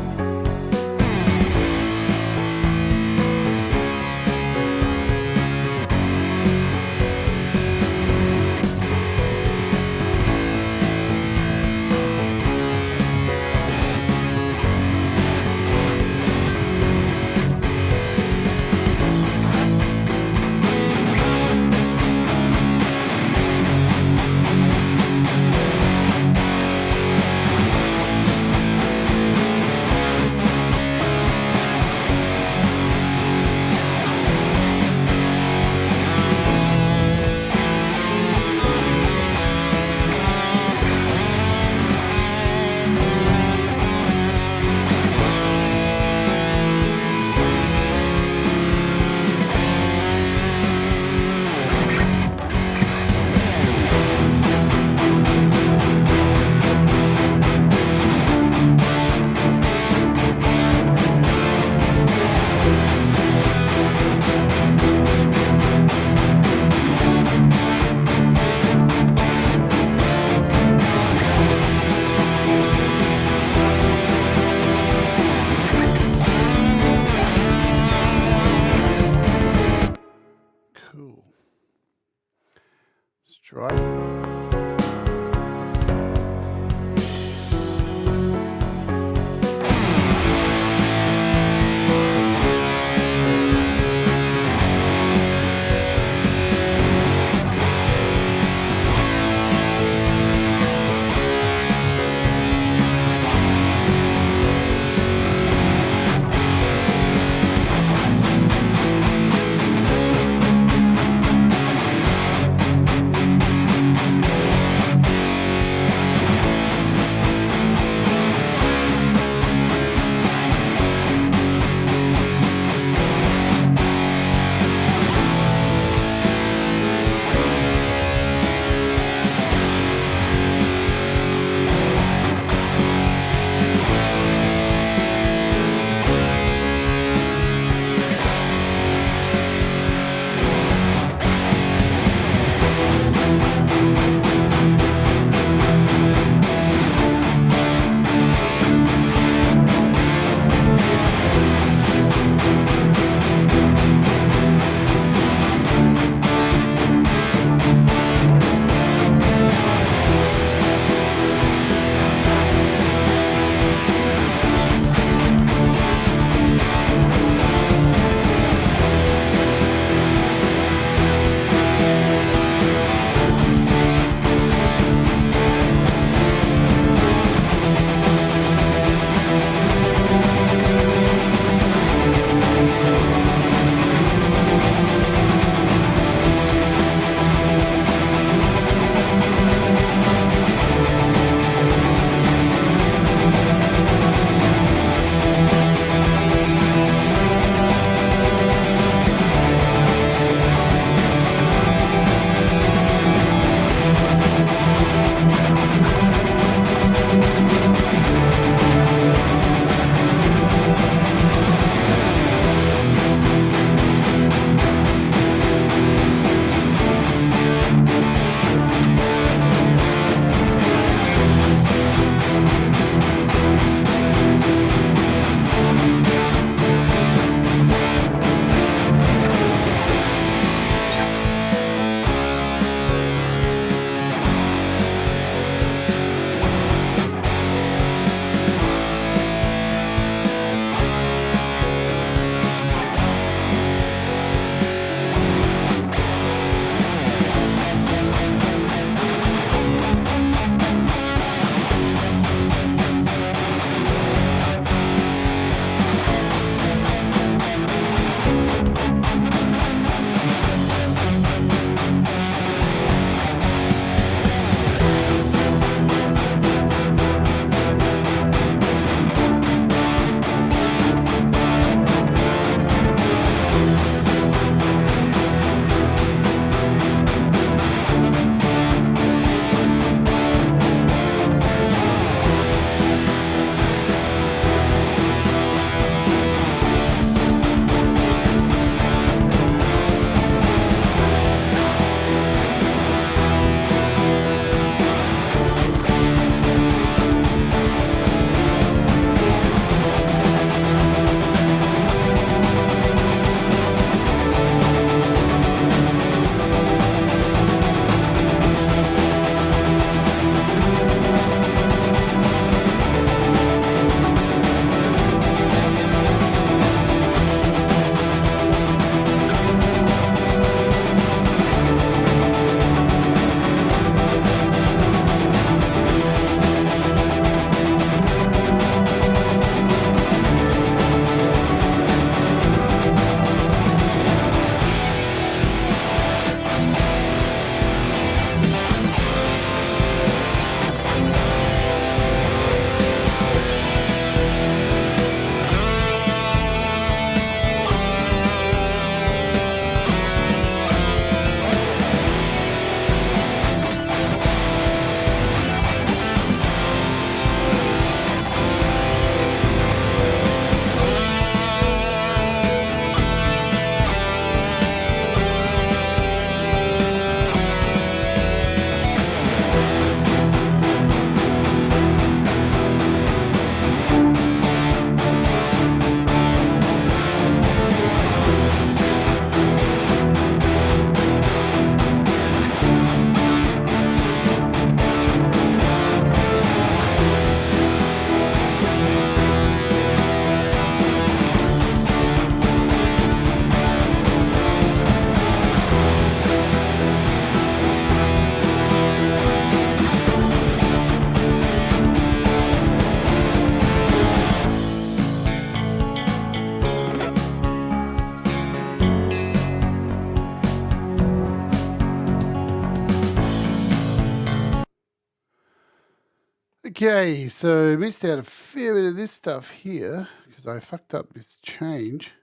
Okay, so missed out a fair bit of this stuff here because I fucked up this change.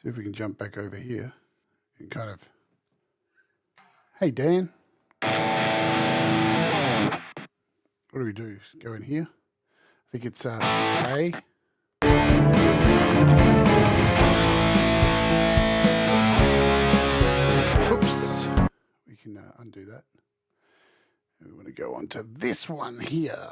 See if we can jump back over here and kind of, hey Dan, what do we do? Go in here. I think it's A. Oops, we can undo that. We want to go on to this one here.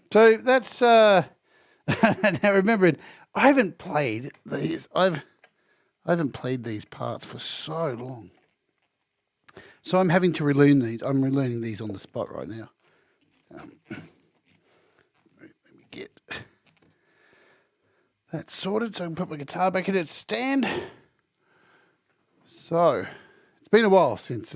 So that's now remembering I haven't played these. I haven't played these parts for so long. So I'm having to relearn these. I'm relearning these on the spot right now. Let me get that sorted so I can put my guitar back in its stand. So it's been a while since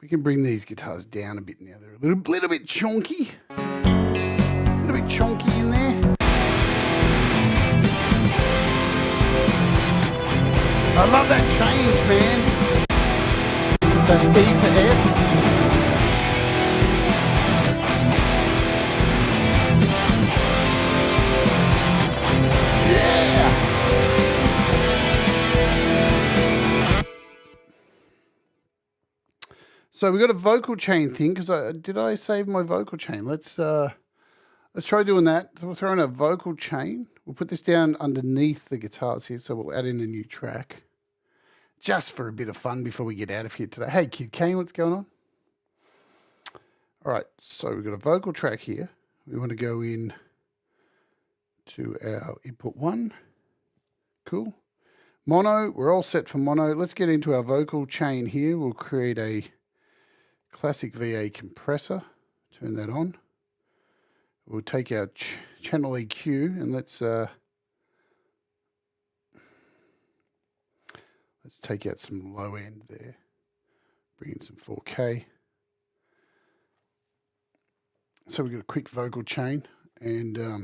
we can bring these guitars down a bit now. They're a little bit chunky. A little bit chunky in there. I love that change, man. That B to F. So we got a vocal chain thing because did I save my vocal chain? Let's try doing that. So we'll throw in a vocal chain. We'll put this down underneath the guitars here, so we'll add in a new track, just for a bit of fun before we get out of here today. Hey, Kid Kane, what's going on? All right, so we've got a vocal track here. We want to go in to our input 1. Cool. Mono, we're all set for mono. Let's get into our vocal chain here. We'll create a classic VA compressor. Turn that on. We'll take our channel EQ and let's take out some low end there. Bring in some 4K. So we've got a quick vocal chain, and what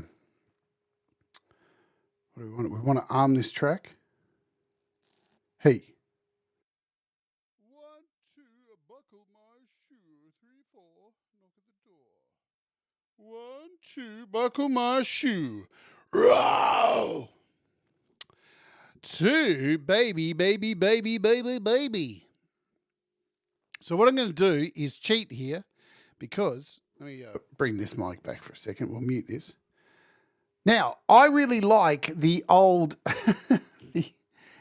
do we want? We want to arm this track. Hey. 1, 2, buckle my shoe. 3, 4, knock at the door. 1, 2, buckle my shoe. Row. 2, baby, baby, baby, baby, baby. So what I'm going to do is cheat here, because let me bring this mic back for a second. We'll mute this. Now, I really like the old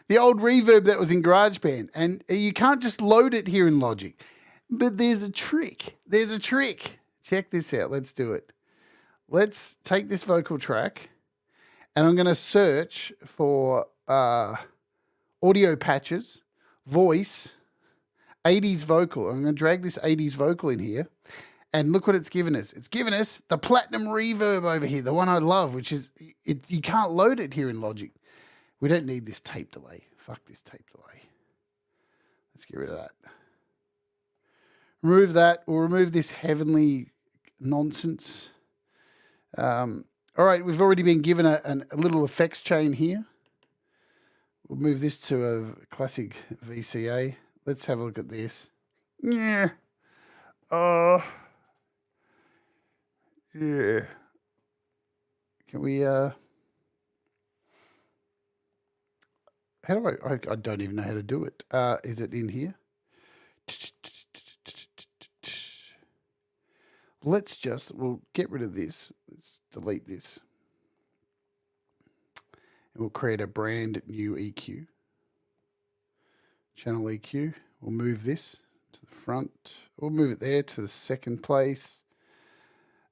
the old reverb that was in GarageBand, and you can't just load it here in Logic. But there's a trick. There's a trick. Check this out. Let's do it. Let's take this vocal track, and I'm going to search for audio patches, voice, 80s vocal. I'm going to drag this 80s vocal in here, and look what it's given us. It's given us the platinum reverb over here, the one I love, which is, you can't load it here in Logic. We don't need this tape delay. Fuck this tape delay. Let's get rid of that. Remove that. We'll remove this heavenly nonsense. All right, we've already been given a little effects chain here. We'll move this to a classic VCA. Let's have a look at this. Yeah. Yeah. Can we, how do I don't even know how to do it. Is it in here? We'll get rid of this. Let's delete this. And we'll create a brand new EQ. Channel EQ. We'll move this to the front. We'll move it there to the second place.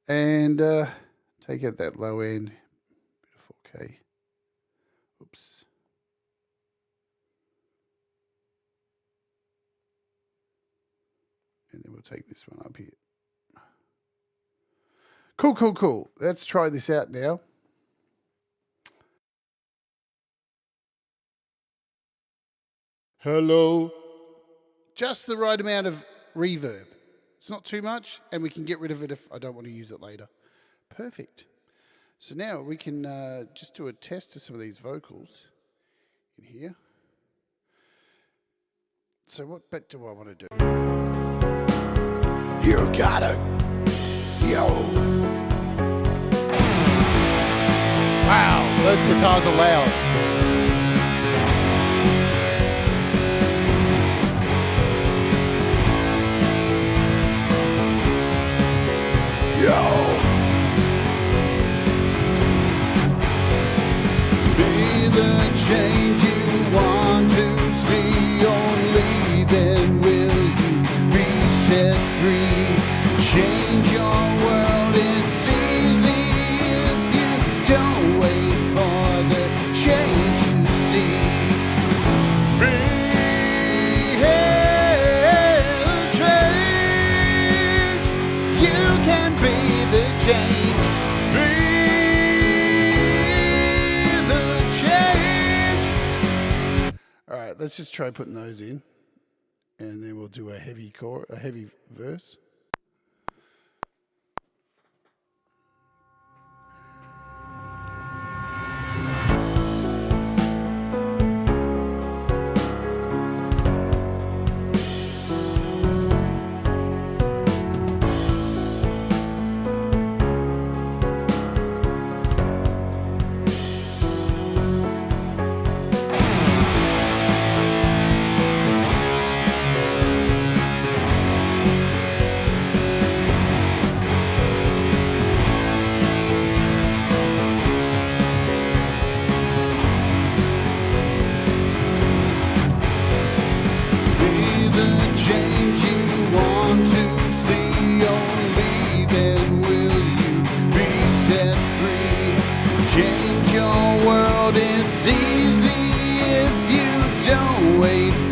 And take out that low end. Bit of 4K. Oops. And then we'll take this one up here. Cool, cool, cool. Let's try this out now. Hello. Just the right amount of reverb. It's not too much, and we can get rid of it if I don't want to use it later. Perfect. So now we can just do a test of some of these vocals in here. So what bit do I want to do? You gotta, yo. Wow, those guitars are loud. Yo. Be the change you want to see, only then will you be set free. Change your world, it's easy if you don't wait for the change you see. Be the change, you can be the change. Be the change. All right, let's just try putting those in, and then we'll do a heavy verse. Change your world, it's easy if you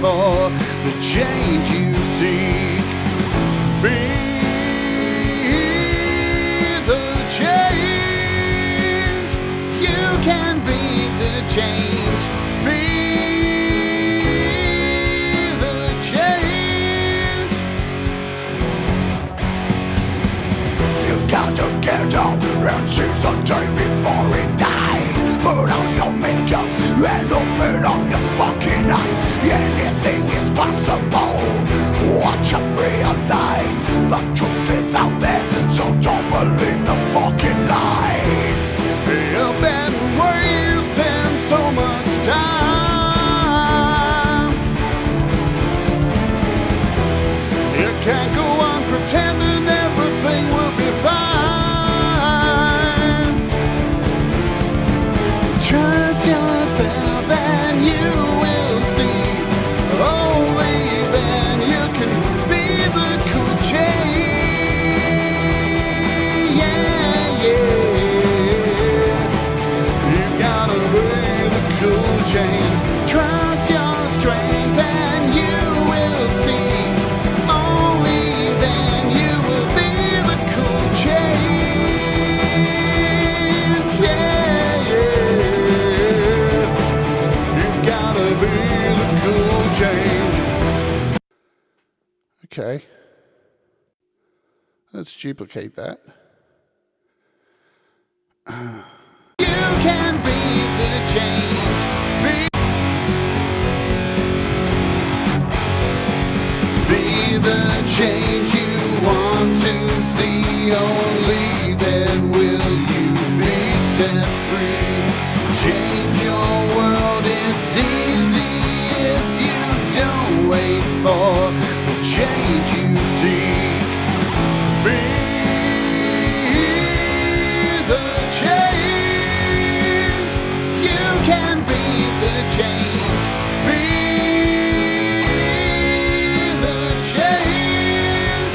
for the change you seek. Be the change. You can be the change. Be the change. You got to get up and seize the day before it dies. Put on your makeup and open up your fucking eyes. Anything is possible. Watch and realize the truth is out there, so don't believe the fucking lies. You've been wasting so much time. You can't go on pretending everything will be fine. Trust yourself and you will see. Only then you can be the cool change. Yeah, yeah. You gotta be the cool change. Trust your strength and you will see. Only then you will be the cool change. Yeah, yeah. You gotta be the cool change. Okay. Let's duplicate that. You can be the change. Be the change you want to see. Only then will you be set free. Change your world, it's easy if you don't wait for the change you seek. Be the change. You can be the change. Be the change.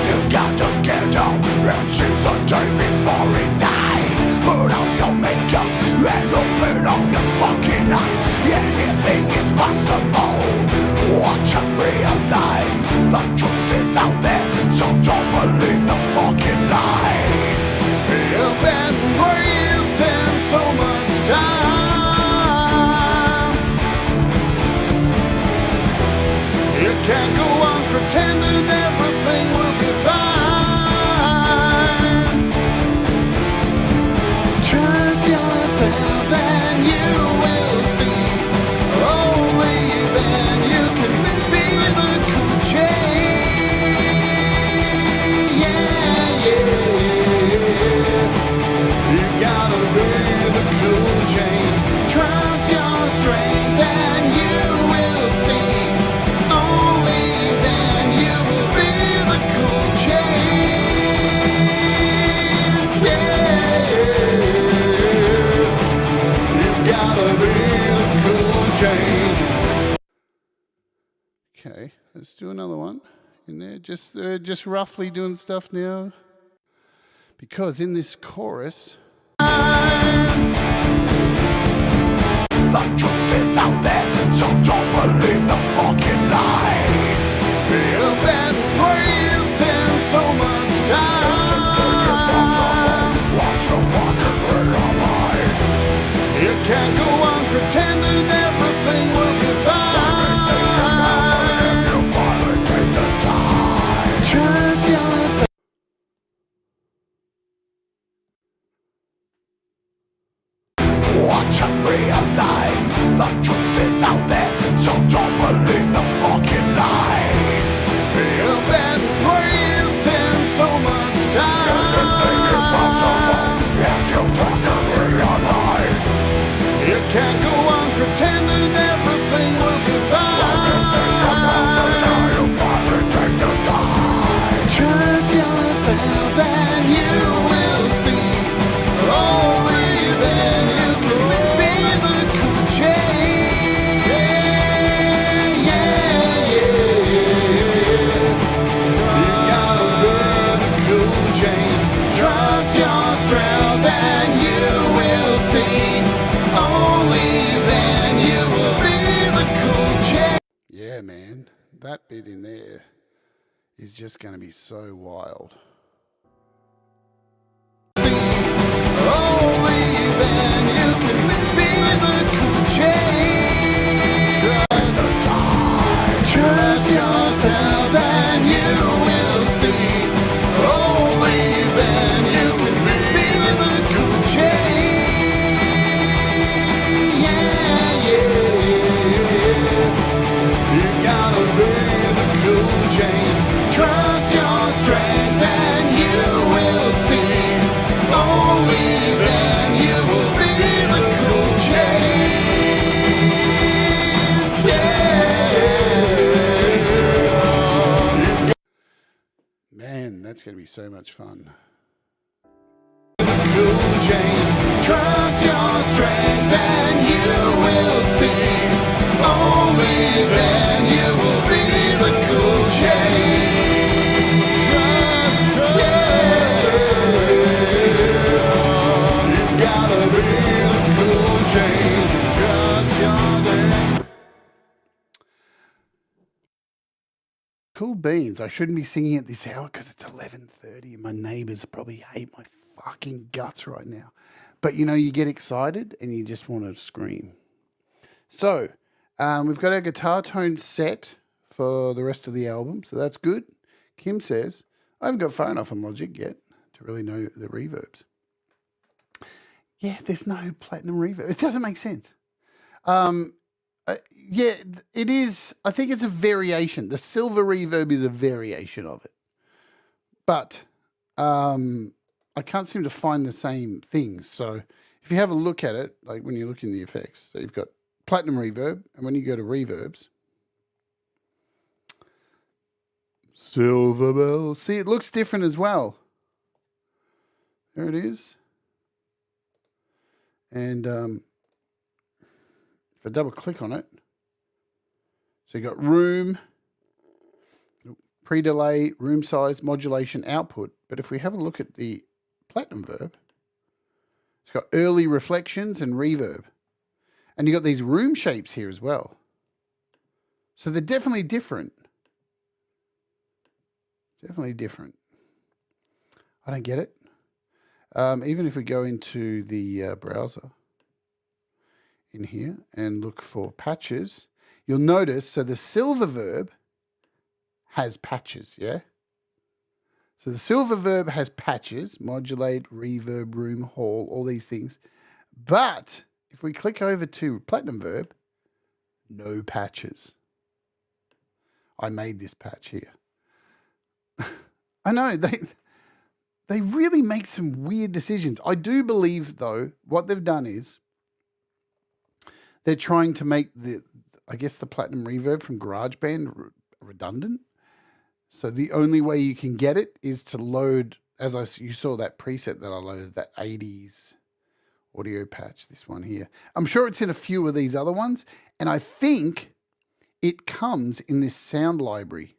You got to get up and seize the day before it dies. Put on your makeup and open up your fucking eyes. Anything is possible. Watch and realize the truth is out there, so don't believe the fucking lies. You've been wasting so much time. You can't go on pretending everything will be fine. Trust yourself and you will see. Only then you can be the cool change. Yeah, yeah. You gotta be the cool change. Trust your strength and you will see. Only then you will be the cool change. Yeah, you gotta be the cool change. Okay, let's do another one in there. Just roughly doing stuff now, because in this chorus, the truth is out there, so don't believe the fucking lies. You've been wasting so much time. Watch your fucking realize. You can't go on pretending everything will be fine. You finally take the time. Trust yourself. Watch and realize the truth is out there, so don't believe the fucking lies. You've been wasting so much time. Anything is possible if you fucking realize. You can't go on pretending everything will be fine. You finally take the time. Trust yourself and you will see. Only then you can be the cool change. Yeah, yeah, yeah. You gotta be the cool change. Trust your strength and you man. That bit in there is just going to be so wild. Only then you can be the cool change. Trust yourself and you will see. Only then you can be the cool change. Yeah, yeah. You gotta be the cool change. Trust your strength and you will see. Only then you will be the cool change. Yeah. Man, that's going to be so much fun. Cool change. Trust your strength and you will see. Only then you will be the cool change. Trust, you gotta be the cool change. Trust your day. Cool beans. I shouldn't be singing at this hour because it's 11:30 and my neighbours probably hate my fucking guts right now. But you know, you get excited and you just want to scream. So, we've got our guitar tone set for the rest of the album, so that's good. Kim says, I haven't got far enough on Logic yet to really know the reverbs. Yeah, there's no platinum reverb. It doesn't make sense. Yeah, it is. I think it's a variation. The silver reverb is a variation of it. But I can't seem to find the same things. So if you have a look at it, like when you look in the effects, so you've got platinum reverb, and when you go to reverbs, silver bell. See, it looks different as well. There it is. And if I double click on it, so you got room, pre-delay, room size, modulation, output. But if we have a look at the platinum verb, it's got early reflections and reverb. And you got these room shapes here as well. So they're definitely different. Definitely different. I don't get it. Even if we go into the browser in here and look for patches, you'll notice, so the silver verb has patches, yeah? So the silver verb has patches, modulate, reverb, room, hall, all these things. But if we click over to platinum verb, no patches. I made this patch here. I know, they really make some weird decisions. I do believe, though, what they've done is they're trying to make the platinum reverb from GarageBand redundant. So the only way you can get it is to load, you saw that preset that I loaded, that 80s audio patch, this one here. I'm sure it's in a few of these other ones, and I think it comes in this sound library.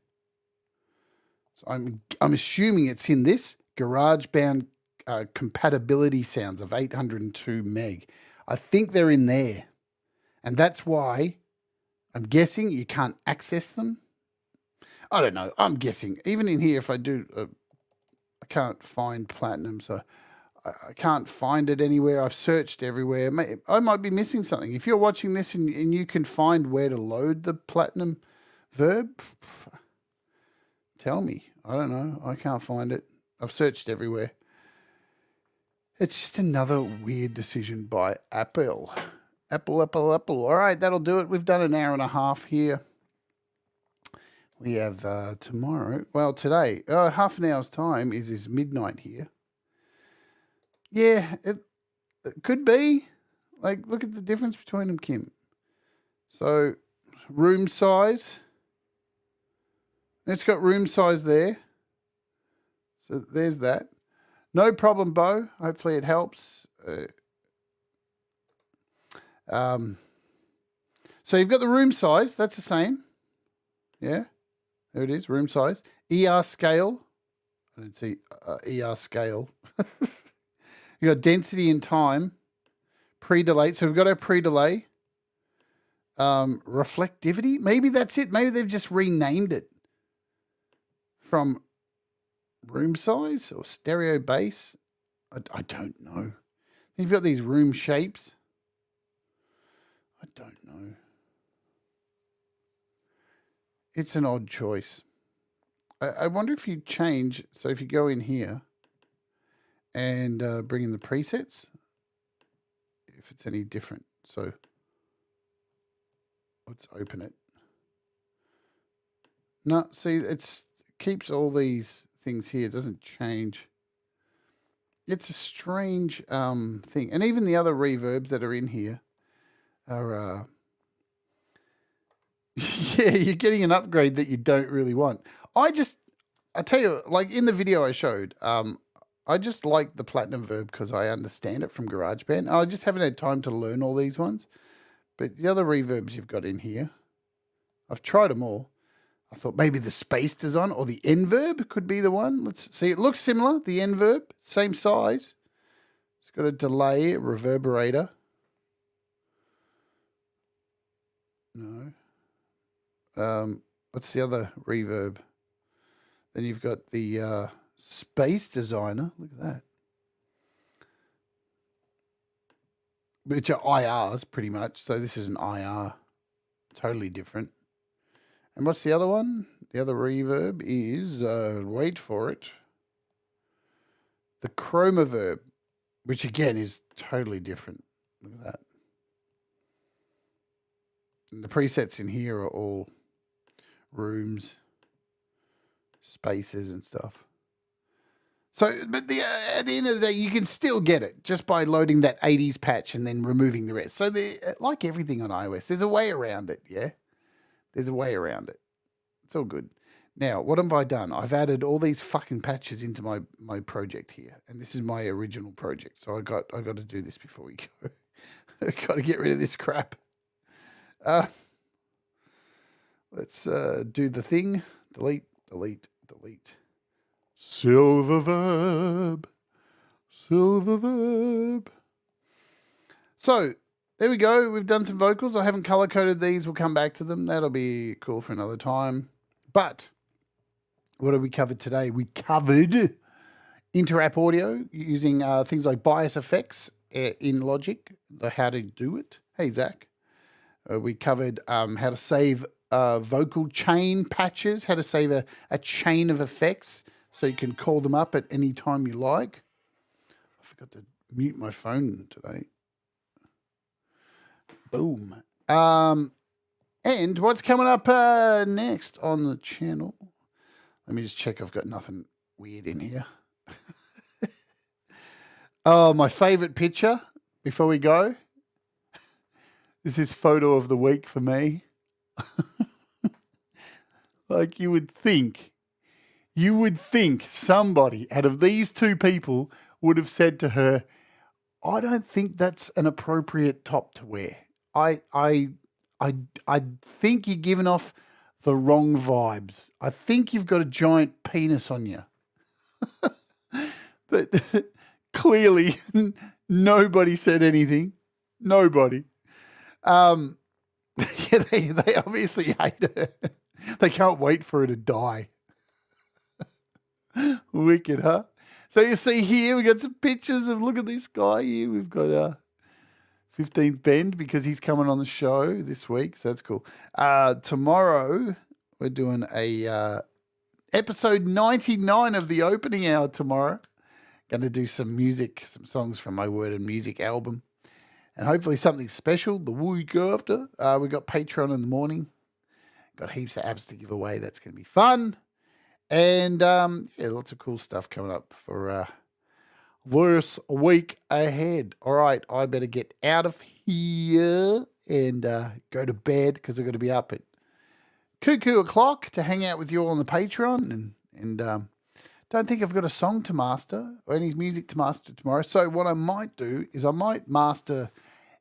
So I'm assuming it's in this GarageBand compatibility sounds of 802 meg. I think they're in there. And that's why I'm guessing you can't access them. I don't know. I'm guessing. Even in here, if I do, I can't find platinum, so I can't find it anywhere. I've searched everywhere. I might be missing something. If you're watching this and you can find where to load the platinum verb, tell me. I don't know. I can't find it. I've searched everywhere. It's just another weird decision by Apple. Apple. All right, that'll do it. We've done an hour and a half here. We have tomorrow. Well, today, half an hour's time is midnight here. Yeah, it could be. Like, look at the difference between them, Kim. So, room size. It's got room size there. So, there's that. No problem, Bo. Hopefully it helps. So, you've got the room size. That's the same. Yeah. There it is, room size. ER scale. I don't see ER scale. You got density and time. Pre-delay. So we've got our pre-delay. reflectivity. Maybe that's it. Maybe they've just renamed it from room size or stereo bass. I don't know. You've got these room shapes. I don't know. It's an odd choice. I wonder if you change. So if you go in here and bring in the presets, if it's any different. So let's open it. No, see, it keeps all these things here. It doesn't change. It's a strange thing. And even the other reverbs that are in here are... yeah, you're getting an upgrade that you don't really want. I tell you, like in the video I showed, I just like the Platinum Verb because I understand it from GarageBand. I just haven't had time to learn all these ones. But the other reverbs you've got in here, I've tried them all. I thought maybe the space design or the N verb could be the one. Let's see. It looks similar, the N verb, same size. It's got a delay, a reverberator. No. What's the other reverb? Then you've got the space designer. Look at that. Which are IRs pretty much. So this is an IR. Totally different. And what's the other one? The other reverb is, wait for it, the chroma verb, which again is totally different. Look at that. And the presets in here are all rooms, spaces and stuff. So, but at the end of the day, you can still get it just by loading that 80s patch and then removing the rest. So, like everything on iOS, there's a way around it, yeah? There's a way around it. It's all good. Now, what have I done? I've added all these fucking patches into my project here. And this is my original project. So I got to do this before we go. I got to get rid of this crap. Let's do the thing. Delete, delete, delete. Silver verb. Silver verb. So, there we go. We've done some vocals. I haven't color-coded these. We'll come back to them. That'll be cool for another time. But what have we covered today? We covered inter-app audio using things like bias effects in Logic, how to do it. Hey, Zach. We covered how to save vocal chain patches, how to save a chain of effects so you can call them up at any time you like. I forgot to mute my phone today. Boom. And what's coming up next on the channel? Let me just check I've got nothing weird in here. Oh, my favorite picture before we go. This is photo of the week for me. Like you would think somebody out of these two people would have said to her, I don't think that's an appropriate top to wear. I think you're giving off the wrong vibes. I think you've got a giant penis on you. But clearly nobody said anything. Nobody. Yeah, they obviously hate her. They can't wait for her to die. Wicked, huh? So you see here, we got some pictures of, look at this guy here. We've got 15th Bend because he's coming on the show this week. So that's cool. Tomorrow, we're doing a episode 99 of the opening hour tomorrow. Going to do some music, some songs from my Word and Music album. And hopefully something special the week after. We've got Patreon in the morning. Got heaps of apps to give away. That's going to be fun. And, yeah, lots of cool stuff coming up for worse week ahead. All right, I better get out of here and go to bed because I've got to be up at cuckoo o'clock to hang out with you all on the Patreon. And don't think I've got a song to master or any music to master tomorrow. So what I might do is I might master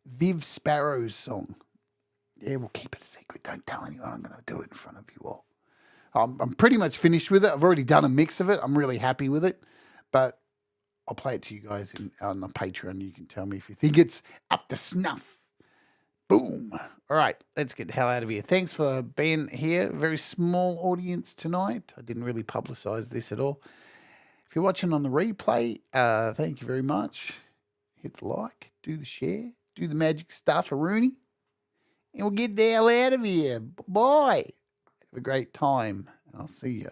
Viv Sparrow's song. Yeah, we'll keep it a secret. Don't tell anyone. I'm going to do it in front of you all. I'm pretty much finished with it. I've already done a mix of it. I'm really happy with it. But I'll play it to you guys on the Patreon. You can tell me if you think it's up to snuff. Boom. All right, let's get the hell out of here. Thanks for being here. Very small audience tonight. I didn't really publicize this at all. If you're watching on the replay, thank you very much. Hit the like, do the share, do the magic stuff, Rooney. And we'll get the hell out of here. Bye. Have a great time. And I'll see you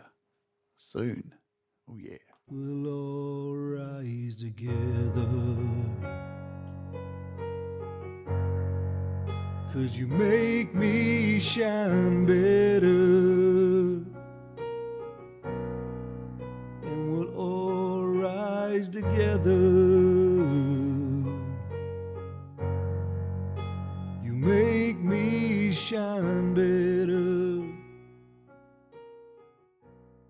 soon. Oh, yeah. We'll all rise together, 'cause you make me shine better. And we'll all rise together